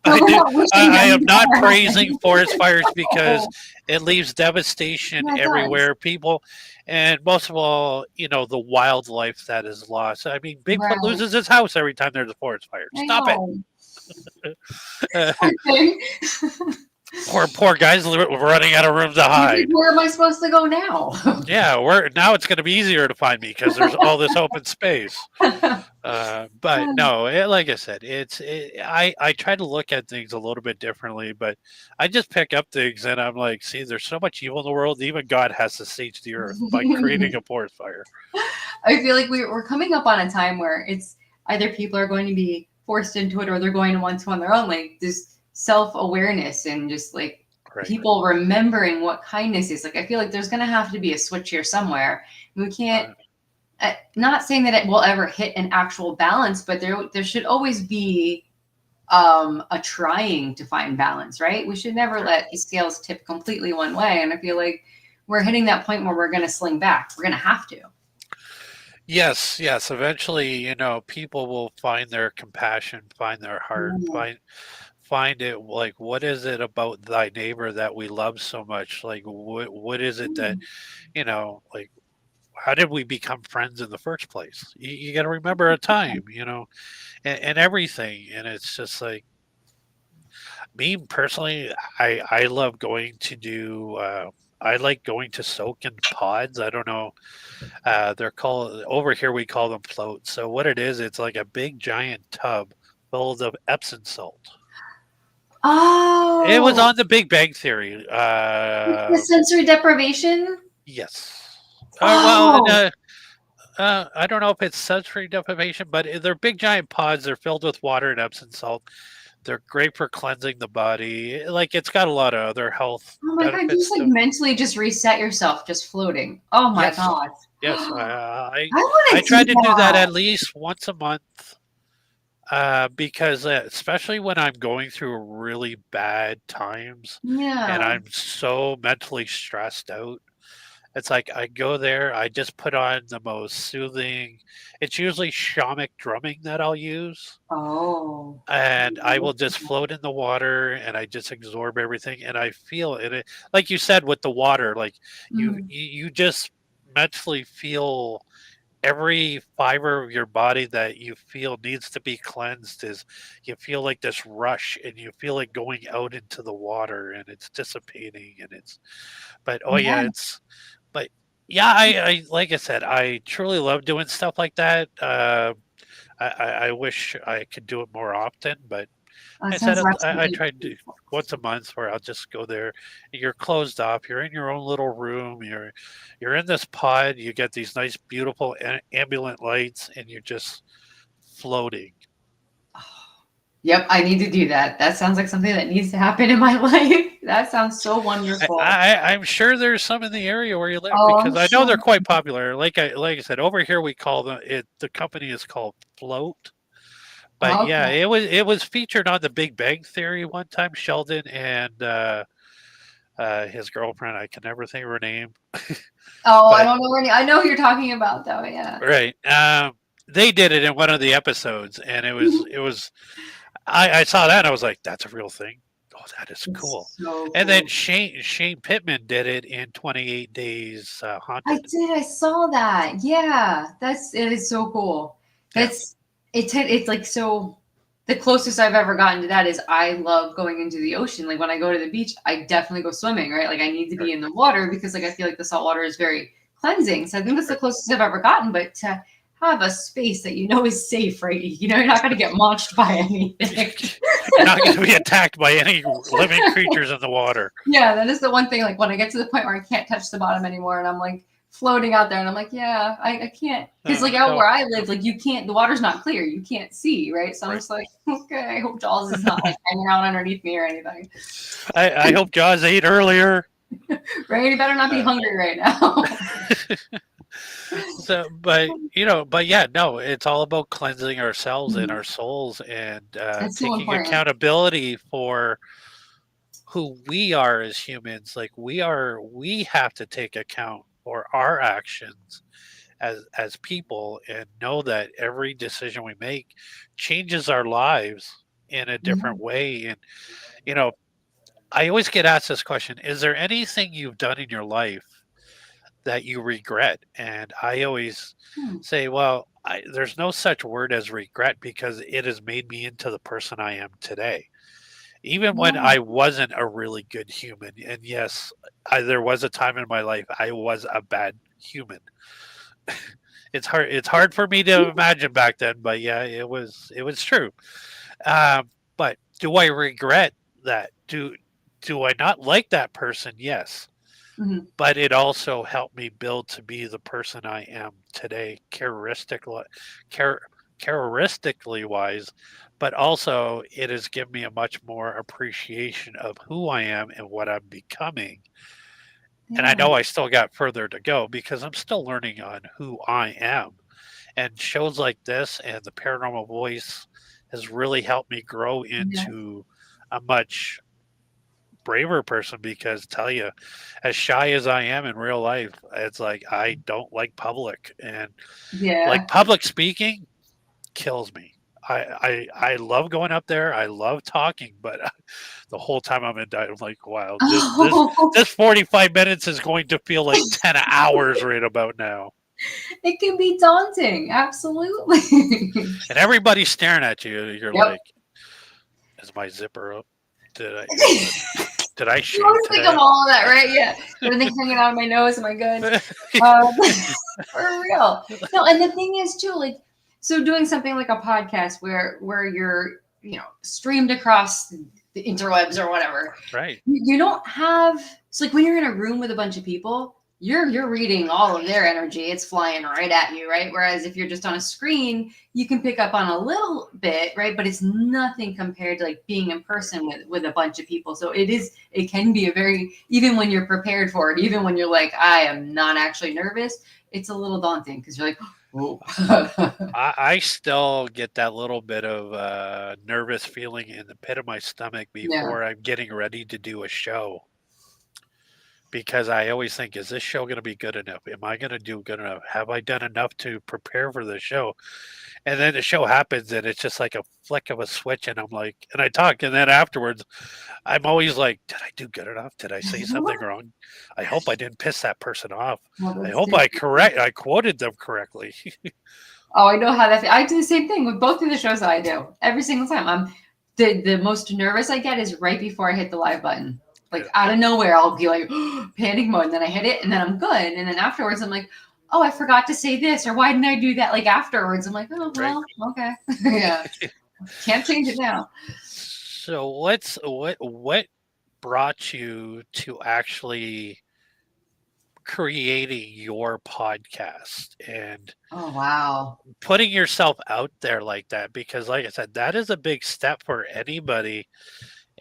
I we're do. not wishing I them am to not ever praising happen. forest fires because it leaves devastation Yeah, it does. everywhere. People, and most of all, the wildlife that is lost. I mean, Bigfoot Right. loses his house every time there's a forest fire. I Stop it. know. Poor thing. Poor guys running out of room to He's like, hide. where am I supposed to go now? Yeah, we're now it's going to be easier to find me because there's all this open space. But no, like I said, I try to look at things a little bit differently, but I just pick up things and I'm like, see, there's so much evil in the world. Even God has to sage the earth by creating a forest fire. I feel like we're coming up on a time where it's either people are going to be forced into it or they're going to want to on their own. Like this self-awareness and just like Right. people remembering what kindness is. Like I feel like there's going to have to be a switch here somewhere. We can't. Uh, Not saying that it will ever hit an actual balance, but there should always be a trying to find balance, right? We should never right. let the scales tip completely one way. And I feel like we're hitting that point where we're going to sling back. We're going to have to. Yes, yes. Eventually, people will find their compassion, find their heart, Mm. find it like what is it about thy neighbor that we love so much? Like what is it that, like how did we become friends in the first place? You got to remember a time, and everything. And it's just like me personally, I love going to do. I like going to soak in pods. I don't know. They're called over here. We call them floats. So what it is, it's like a big giant tub filled of Epsom salt. It was Oh, on the Big Bang Theory. the sensory deprivation. Yes. Well, Oh, I don't know if it's sensory deprivation, but they're big giant pods. They're filled with water and Epsom salt. They're great for cleansing the body. Like it's got a lot of other health Oh my God, you benefits just like too. mentally just reset yourself just floating. Oh my Yes, God. yes. I want I to do try to do that that. at least once a month, because especially when I'm going through really bad times and Yeah. I'm so mentally stressed out. It's like I go there, I just put on the most soothing. It's usually shamanic drumming that I'll use, Oh. and I will just float in the water and I just absorb everything and I feel it. Like you said with the water, like Mhm. you just mentally feel every fiber of your body that you feel needs to be cleansed is you feel like this rush and you feel it going out into the water and it's dissipating and it's but oh yeah, Yeah, it's but yeah, I like I said, I truly love doing stuff like that. I wish I could do it more often, but that I said sounds I absolutely try to do beautiful. once a month where I'll just go there. You're closed off. You're in your own little room. You're in this pod. You get these nice, beautiful ambulant lights, and you're just floating. Yep, I need to do that. That sounds like something that needs to happen in my life. That sounds so wonderful. I'm sure there's some in the area where you live Oh, I'm because I know sure. they're quite popular. Like I said, over here we call them it. The company is called Float. But yeah, Okay. it was featured on The Big Bang Theory one time. Sheldon and his girlfriend, I can never think of her name, Oh, I but don't know any. I know who you're talking about though. Yeah. right, they did it in one of the episodes, and it was I saw that and I was like, that's a real thing. Oh, that is cool. It's so And then cool. Shane Pittman did it in 28 Days I Haunted. did. I saw that. Yeah, it is so cool. Yeah, That's it's like so. The closest I've ever gotten to that is I love going into the ocean. Like when I go to the beach, I definitely go swimming. Right, like I need to be right, in the water because like I feel like the salt water is very cleansing. So I think that's the right. closest I've ever gotten. But to have a space that you know is safe, right? You know, you're not going to get launched by anything. You're not going to be attacked by any living creatures in the water. Yeah, that is the one thing. Like when I get to the point where I can't touch the bottom anymore, and I'm like floating out there, and I'm like, yeah, I can't, because like out No, where I live, like you can't, the water's not clear, you can't see, right? So I'm right. just like, okay, I hope Jaws is not like hanging out underneath me or anything. I hope Jaws ate earlier. Right? You better not be Uh, hungry right now. so, but yeah, no, it's all about cleansing ourselves and our souls and It's so taking important. accountability for who we are as humans. Like we have to take account for our actions as people and know that every decision we make changes our lives in a Yeah. different way. And you know, I always get asked this question: is there anything you've done in your life that you regret? And I always Hmm. say, well, there's no such word as regret because it has made me into the person I am today. Even when Yeah. I wasn't a really good human, and yes, there was a time in my life I was a bad human. It's hard for me to imagine back then, but yeah, it was true. But do I regret that? Do I not like that person? Yes, Mhm. but it also helped me build to be the person I am today, char- characteristically wise, but also it has given me a much more appreciation of who I am and what I'm becoming. And I Yeah. know I still got further to go because I'm still learning on who I am. And shows like this and the paranormal voice has really helped me grow Yeah. into a much braver person because tell you, as shy as I am in real life, it's like I don't like public and like Yeah. public speaking kills me. I love going up there. I love talking, but the whole time I'm in diet, I'm like, wow, Oh, this 45 minutes is going to feel like 10 hours right about now. it can be daunting. Absolutely. And everybody's staring at you. You're Yep. like, is my zipper up? Did did I You shave always think of today? all of that, right? Yeah. Everything hanging out of my nose. Am I good? Um, for real. No, and the thing is too, like, so doing something like a podcast where you're, streamed across the interwebs or whatever, Right. you don't have. It's like when you're in a room with a bunch of people, you're reading all of their energy. It's flying right at you, right? Whereas if you're just on a screen, you can pick up on a little bit, right? But it's nothing compared to like being in person with a bunch of people. So it can be a very, even when you're prepared for it, even when you're like, I am not actually nervous, it's a little daunting because you're like, oh. I still get that little bit of nervous feeling in the pit of my stomach Yeah. before I'm getting ready to do a show because I always think, is this show going to be good enough? Am I going to do good enough? Have I done enough to prepare for the show? And then the show happens and it's just like a flick of a switch. And I'm like, and I talk. And then afterwards, I'm always like, did I do good enough? Did I say something wrong? I hope I didn't piss that person off. Well, I that's hope different. I quoted them correctly. Oh, I know how that. I do the same thing with both of the shows that I do every single time. I'm the most nervous I get is right before I hit the live button. Like Yeah. out of nowhere, I'll be like panic mode, and then I hit it, and then I'm good, and then afterwards, I'm like, oh, I forgot to say this, or why didn't I do that? Like afterwards, I'm like, oh Right. well, okay, yeah, can't change it now. So what brought you to actually creating your podcast and Oh wow, putting yourself out there like that? Because like I said, that is a big step for anybody.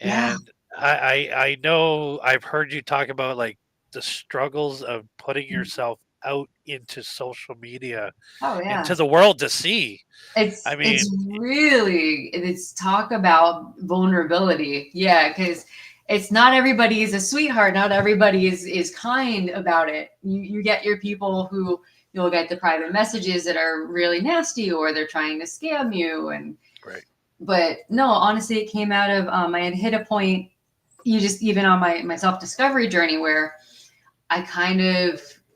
yeah, And I know I've heard you talk about like the struggles of putting yourself out into social media, oh into yeah. the world to see. I It's mean, really it's talk about vulnerability. Yeah, because it's not everybody is a sweetheart. Not everybody is kind about it. You get your people who you'll get the private messages that are really nasty or they're trying to scam you. And right, but no, honestly, it came out of I had hit a point. You just even on my self discovery journey where I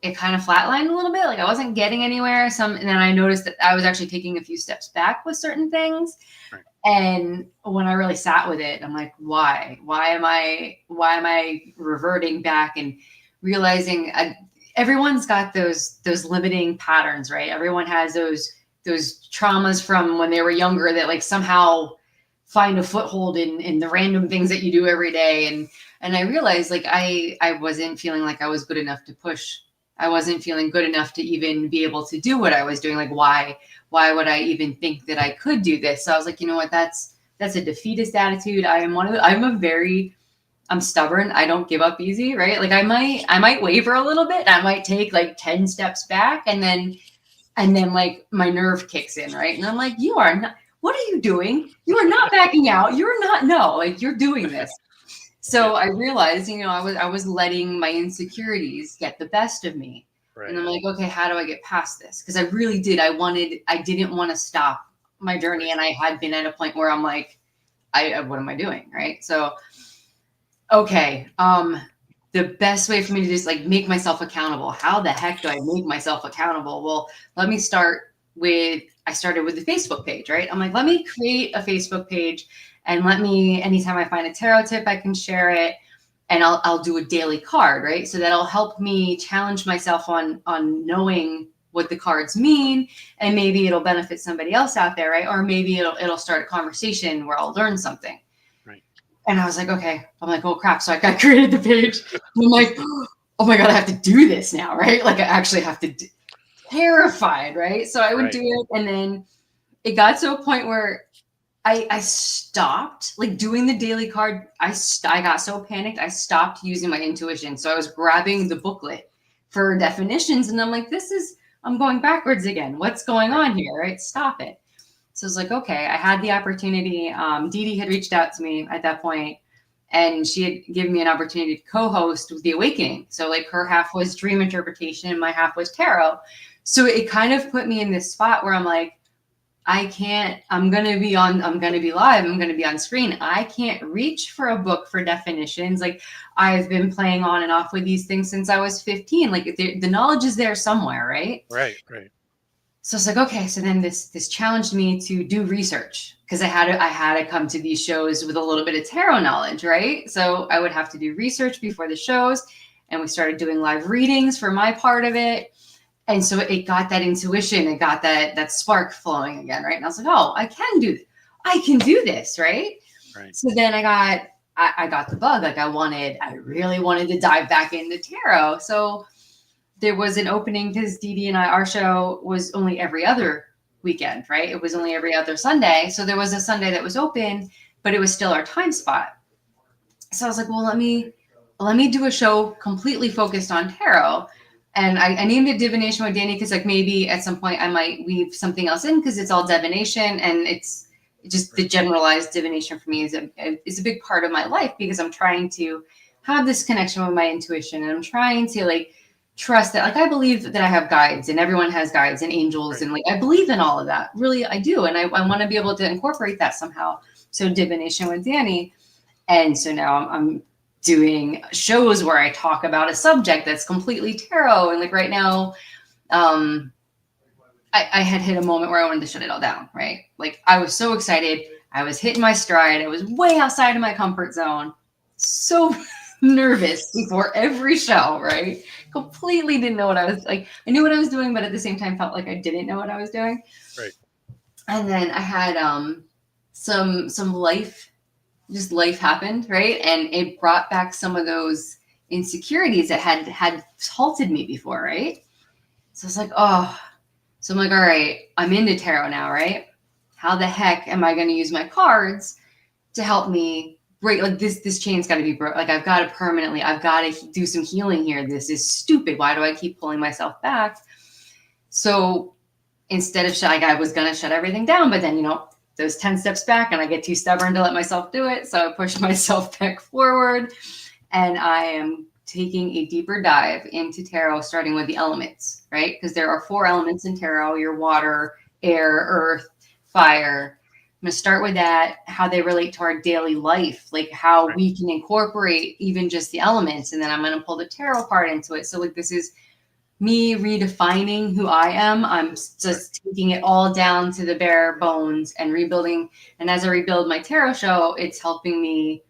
it kind of flatlined a little bit. Like I wasn't getting anywhere. And then I noticed that I was actually taking a few steps back with certain things. right, And when I really sat with it, I'm like, why? Why am I reverting back and realizing everyone's got those limiting patterns, right? Everyone has those traumas from when they were younger that like somehow find a foothold in the random things that you do every day. And I realized like I wasn't feeling like I was good enough to push. I wasn't feeling good enough to even be able to do what I was doing. Like why would I even think that I could do this? So I was like, you know what, that's a defeatist attitude. I'm stubborn. I don't give up easy, right? Like I might waver a little bit. I might take like 10 steps back and then like my nerve kicks in, right? And I'm like, you are not, what are you doing? You are not backing out. You're not, no, like you're doing this. yeah, So I realized, I was letting my insecurities get the best of me. And right, I'm like, okay, how do I get past this? Because I really did. I didn't want to stop my journey. right. And I had been at a point where I'm like, what am I doing? Right. So, okay. The best way for me to just like make myself accountable. How the heck do I make myself accountable? Well, let me start I started with the Facebook page, right? I'm like, let me create a Facebook page and anytime I find a tarot tip, I can share it and I'll do a daily card, right? So that'll help me challenge myself on knowing what the cards mean, and maybe it'll benefit somebody else out there, right? Or maybe it'll start a conversation where I'll learn something. Right. And I was like, okay. I'm like, oh crap. So I created the page. I'm like, oh my God, I have to do this now, right? Like I actually have to terrified, right? So I would do Right. it. And then it got to a point where I stopped like doing the daily card. I got so panicked. I stopped using my intuition. So I was grabbing the booklet for definitions. And I'm like, I'm going backwards again. What's going Right. on here? Right? Stop it. So I was like, okay, I had the opportunity. Dee Dee had reached out to me at that point, and she had given me an opportunity to co-host with The Awakening. So like her half was dream interpretation and my half was tarot. So it kind of put me in this spot where I'm like, I'm going to be live. I'm going to be on screen. I can't reach for a book for definitions. Like I've been playing on and off with these things since I was 15. Like the knowledge is there somewhere, right? Right. Right. So it's like, okay, so then this challenged me to do research because I had to come to these shows with a little bit of tarot knowledge, right? So I would have to do research before the shows, and we started doing live readings for my part of it. And so it got that intuition, it got that spark flowing again, right? And I was like, oh, I can do this, right? Right. So then I got the bug. Like I really wanted to dive back into tarot. So there was an opening because Dee Dee and I, our show was only every other weekend, right? It was only every other Sunday. So there was a Sunday that was open, but it was still our time spot. So I was like, well, let me do a show completely focused on tarot. And I named it Divination with Dani because like maybe at some point I might weave something else in because it's all divination and it's just the generalized divination for me is a big part of my life because I'm trying to have this connection with my intuition and I'm trying to like trust that like I believe that I have guides and everyone has guides and angels and like I believe in all of that. Really, I do. And I want to be able to incorporate that somehow. So Divination with Dani. And so now I'm doing shows where I talk about a subject that's completely tarot. And like right now, I had hit a moment where I wanted to shut it all down, right? Like I was so excited. I was hitting my stride. I was way outside of my comfort zone. So nervous before every show, right? Completely didn't know what I was like. I knew what I was doing, but at the same time felt like I didn't know what I was doing. Right. And then I had some life happened, right? And it brought back some of those insecurities that had halted me before, right? So it's like, oh, so I'm like, all right, I'm into tarot now, right? How the heck am I going to use my cards to help me break? Like this chain's got to be broke. Like I've got to do some healing here. This is stupid. Why do I keep pulling myself back? So instead of I was going to shut everything down, but then, those 10 steps back and I get too stubborn to let myself do it. So I push myself back forward and I am taking a deeper dive into tarot, starting with the elements, right? Because there are 4 elements in tarot, your water, air, earth, fire. I'm going to start with that, how they relate to our daily life, like how we can incorporate even just the elements. And then I'm going to pull the tarot part into it. So like this is me redefining who I am. I'm just taking it all down to the bare bones and rebuilding. And as I rebuild my tarot show, it's helping me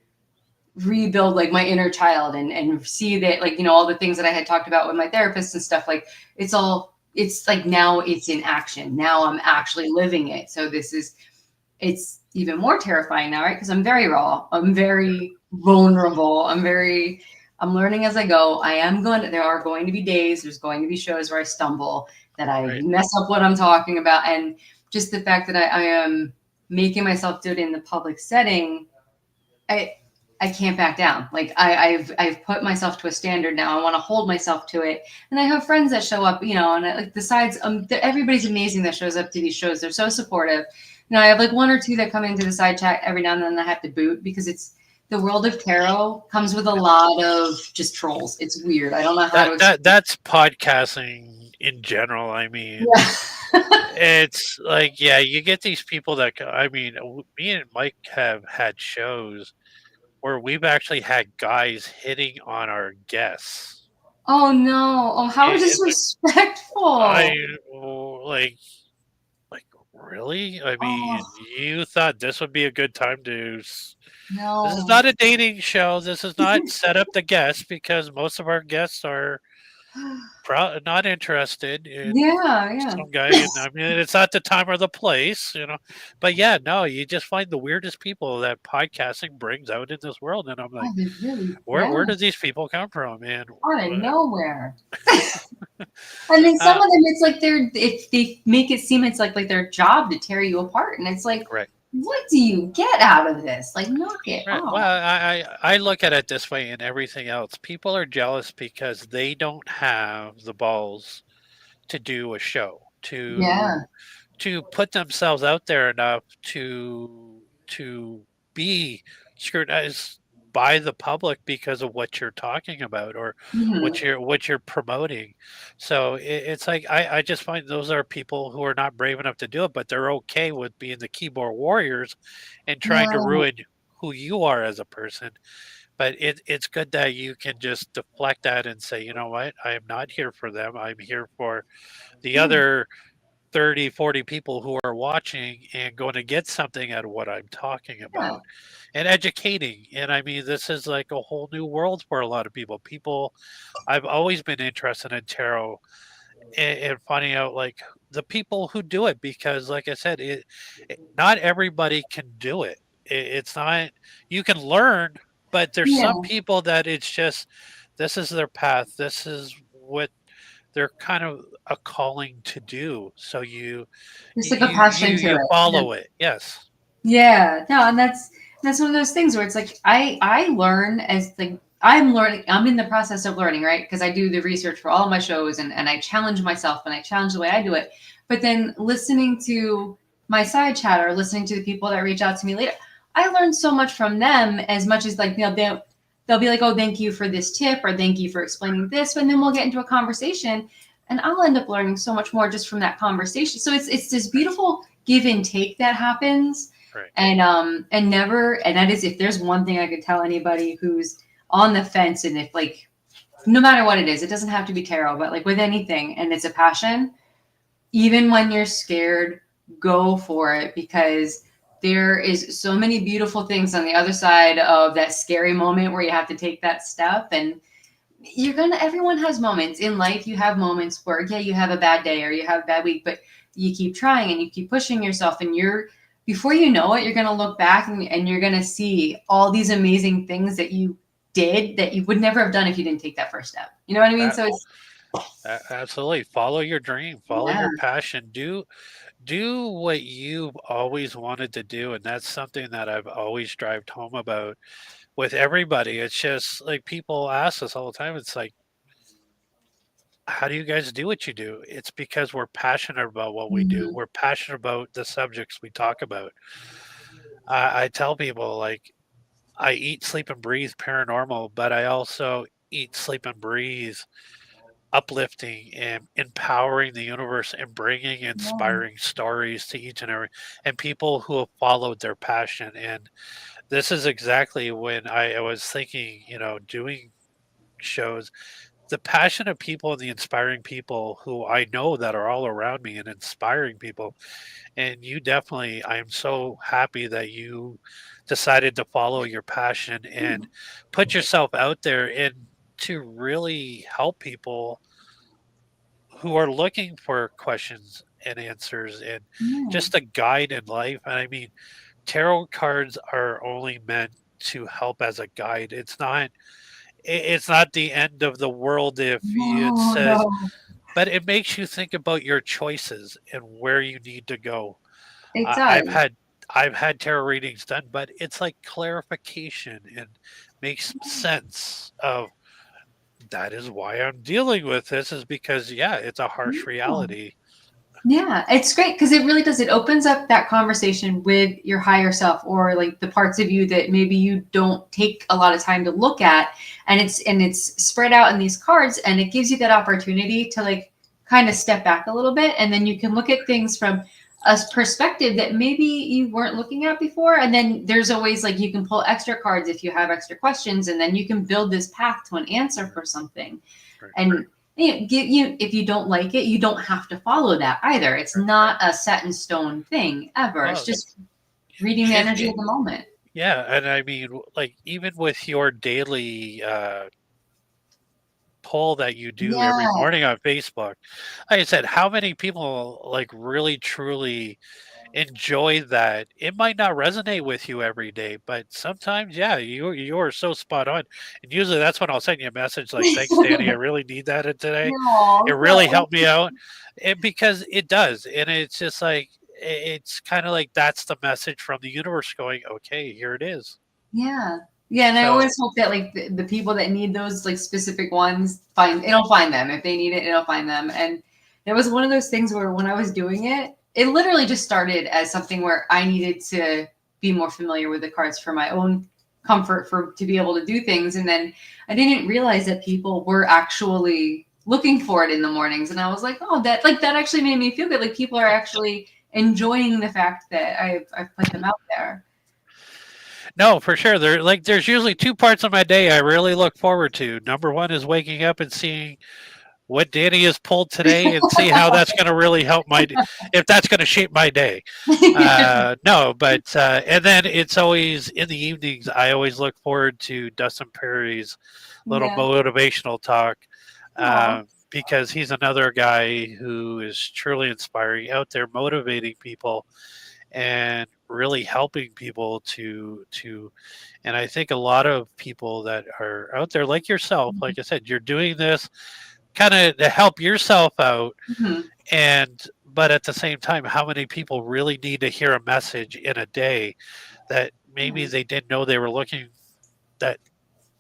rebuild like my inner child and see that like, all the things that I had talked about with my therapist and stuff, like it's like now it's in action. Now I'm actually living it. So it's even more terrifying now, right? Because I'm very raw. I'm very vulnerable. I'm learning as I go. There are going to be days, there's going to be shows where I stumble, that I mess up what I'm talking about. And just the fact that I am making myself do it in the public setting, I can't back down. Like I've put myself to a standard now. I want to hold myself to it. And I have friends that show up, and everybody's amazing that shows up to these shows. They're so supportive. I have like 1 or 2 that come into the side chat every now and then. I have to boot because the world of tarot comes with a lot of just trolls. It's weird. I don't know how that's podcasting in general. I mean, it's like, you get these people that, I mean, me and Mike have had shows where we've actually had guys hitting on our guests. Oh no! Oh, how disrespectful! Like really? I mean, you thought this would be a good time to. No. This is not a dating show. This is not set up the guests because most of our guests are not interested in some guy. And I mean, it's not the time or the place, But no, you just find the weirdest people that podcasting brings out in this world, and I'm like, where do these people come from, man? Out of nowhere. I mean, some of them, it's like they make it seem it's like their job to tear you apart, and it's like, what do you get out of this? Like, knock it off. Well, I look at it this way and everything else. People are jealous because they don't have the balls to do a show, to put themselves out there enough to be scrutinized by the public because of what you're talking about or what you're promoting. So it's like I just find those are people who are not brave enough to do it, but they're okay with being the keyboard warriors and trying to ruin who you are as a person. But it's good that you can just deflect that and say, you know what, I am not here for them. I'm here for the other 30, 40 people who are watching and going to get something out of what I'm talking about and educating. And I mean, this is like a whole new world for a lot of people. I've always been interested in tarot and finding out like the people who do it, because like I said, not everybody can do it. It's not, you can learn, but there's some people that it's just, this is their path. This is what they're kind of a calling to do. So There's like a passion to you it. Yeah. follow it. Yes. Yeah, no, and that's one of those things where it's like I learn as like I'm learning. I'm in the process of learning, right? Because I do the research for all of my shows, and I challenge myself and I challenge the way I do it. But then listening to my side chat or listening to the people that reach out to me later, I learn so much from them as much as like they'll be like, oh, thank you for this tip or thank you for explaining this, and then we'll get into a conversation, and I'll end up learning so much more just from that conversation. So it's this beautiful give and take that happens, Right. and never, and that is, if there's one thing I could tell anybody who's on the fence, and if like no matter what it is, it doesn't have to be tarot, but like with anything and it's a passion, even when you're scared, go for it, because there is so many beautiful things on the other side of that scary moment where you have to take that step. And everyone has moments in life. You have moments where, yeah, you have a bad day or you have a bad week, but you keep trying and you keep pushing yourself, and before you know it, you're going to look back, and you're going to see all these amazing things that you did that you would never have done if you didn't take that first step. You know what I mean? A- So it's, Absolutely. Follow your dream, follow yeah. your passion. Do what you've always wanted to do, and that's something that I've always strived home about with everybody. It's just like people ask us all the time. It's like, how do you guys do what you do? It's because we're passionate about what we do. Mhm. We're passionate about the subjects we talk about. I tell people like I eat, sleep, and breathe paranormal, but I also eat, sleep, and breathe uplifting and empowering the universe and bringing Yeah. inspiring stories to each and every and people who have followed their passion. And this is exactly when I was thinking, doing shows, the passionate people and the inspiring people who I know that are all around me and inspiring people. And you definitely, I am so happy that you decided to follow your passion and put yourself out there and to really help people who are looking for questions and answers and Yeah. just a guide in life. And I mean, tarot cards are only meant to help as a guide. It's not the end of the world if it No, says, no, but it makes you think about your choices and where you need to go. it I, I've does. had I've had tarot readings done, but it's like clarification and makes sense of that is why I'm dealing with this is because yeah, it's a harsh Yeah. reality. Yeah, it's great because it really does. It opens up that conversation with your higher self, or like the parts of you that maybe you don't take a lot of time to look at, and it's spread out in these cards, and it gives you that opportunity to like kind of step back a little bit, and then you can look at things from a perspective that maybe you weren't looking at before. And then there's always like you can pull extra cards if you have extra questions, and then you can build this path to an answer for something. Right, And if you don't like it, you don't have to follow that either. It's right. not a set in stone thing ever. It's Well, just reading the energy of the moment. yeah, and I mean, like even with your daily poll that you do every Yeah. morning on Facebook, like I said, how many people like really truly enjoy that? It might not resonate with you every day, but sometimes, yeah, you are so spot on. And usually that's when I'll send you a message like, "Thanks, Danny. I really need that in today. It No, really no. helped me out." And because it does, and it's just like it's kind of like that's the message from the universe going, "Okay, here it is." Yeah. Yeah, and I So always hope that like the people that need those like specific ones it'll find them. If they need it, it'll find them. And it was one of those things where when I was doing it, it literally just started as something where I needed to be more familiar with the cards for my own comfort, for to be able to do things. And then I didn't realize that people were actually looking for it in the mornings. And I was like, oh, that actually made me feel good. Like people are actually enjoying the fact that I've put them out there. no, for sure. There's usually two parts of my day I really look forward to. Number one is waking up and seeing what Danny has pulled today and see how that's going to really help if that's going to shape my day. No, but and then it's always in the evenings. I always look forward to Dustin Perry's little Yeah. motivational talk Aw. because he's another guy who is truly inspiring, out there motivating people and really helping people to and I think a lot of people that are out there like yourself, like I said, you're doing this kind of to help yourself out, Mhm. and but at the same time, how many people really need to hear a message in a day that maybe Yeah. they didn't know they were looking, that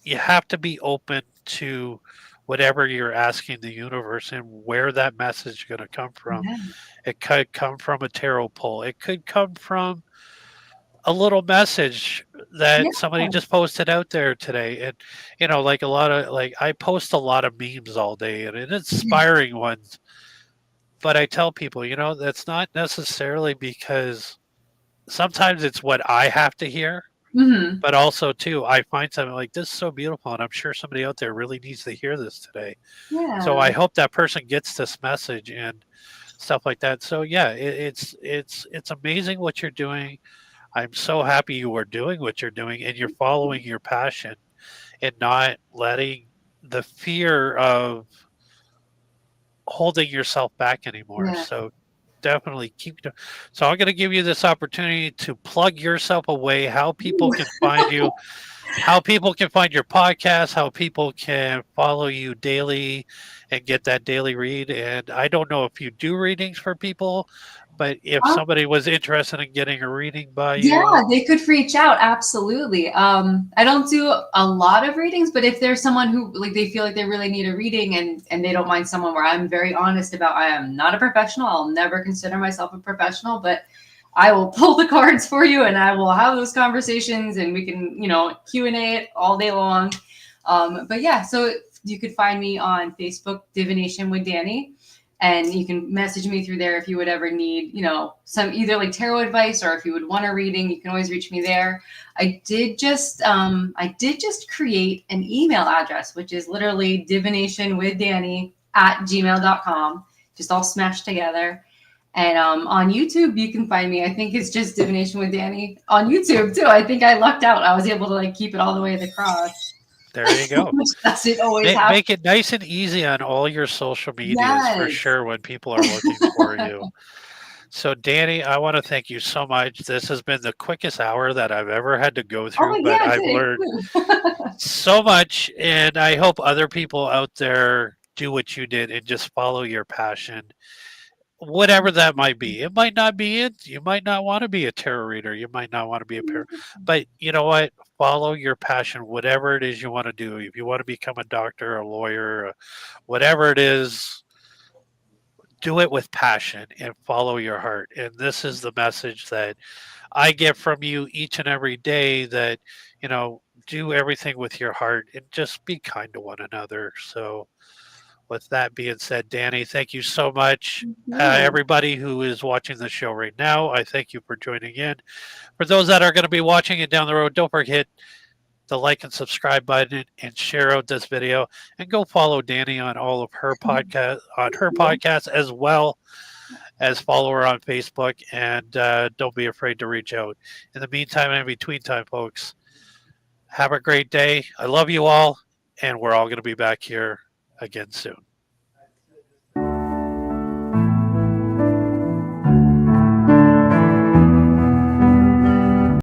you have to be open to whatever you're asking the universe and where that message is going to come from. Yeah. It could come from a tarot pull. It could come from a little message Yeah. that somebody just posted out there today. And like a lot of, like, I post a lot of memes all day and inspiring ones, but I tell people, that's not necessarily because sometimes it's what I have to hear, Mhm. but also too, I find something like this is so beautiful, and I'm sure somebody out there really needs to hear this today. So Yeah. I hope that person gets this message and stuff like that. So yeah, it's amazing what you're doing. I'm so happy you are doing what you're doing and you're following your passion and not letting the fear of holding yourself back anymore. Yeah. So definitely keep doing. So I'm going to give you this opportunity to plug yourself away, how people can find you, how people can find your podcast, how people can follow you daily and get that daily read. And I don't know if you do readings for people, but if somebody was interested in getting a reading by Yeah, you. they could reach out. Absolutely. I don't do a lot of readings, but if there's someone who like they feel like they really need a reading and they don't mind someone where I'm very honest about I am not a professional. I'll never consider myself a professional, but I will pull the cards for you and I will have those conversations and we can, Q&A it all day long. But yeah, so you could find me on Facebook, Divination with Dani. And you can message me through there if you would ever need, some either like tarot advice or if you would want a reading, you can always reach me there. I did just create an email address, which is literally divinationwithdani@gmail.com, just all smashed together. And on YouTube, you can find me. I think it's just Divination with Dani on YouTube too. I think I lucked out. I was able to like keep it all the way across. There you go. Which doesn't always happen. Make it nice and easy on all your social medias for Yes. sure when people are looking for you. So, Danny, I want to thank you so much. This has been the quickest hour that I've ever had to go through, Oh but yeah, I've today learned too. so much, and I hope other people out there do what you did and just follow your passion, whatever that might be. It might not be it. You might not want to be a tarot reader. You might not want to be a but you know what? Follow your passion, whatever it is you want to do. If you want to become a doctor, a lawyer, whatever it is, do it with passion and follow your heart. And this is the message that I get from you each and every day, that, do everything with your heart and just be kind to one another. So, with that being said, Danny, thank you so much. No. Everybody who is watching the show right now, I thank you for joining in. For those that are going to be watching it down the road, don't forget the like and subscribe button and share out this video, and go follow Danny on all of her podcast, as well as follow her on Facebook, and don't be afraid to reach out. In the meantime and in between time, folks, have a great day. I love you all, and we're all going to be back here again soon.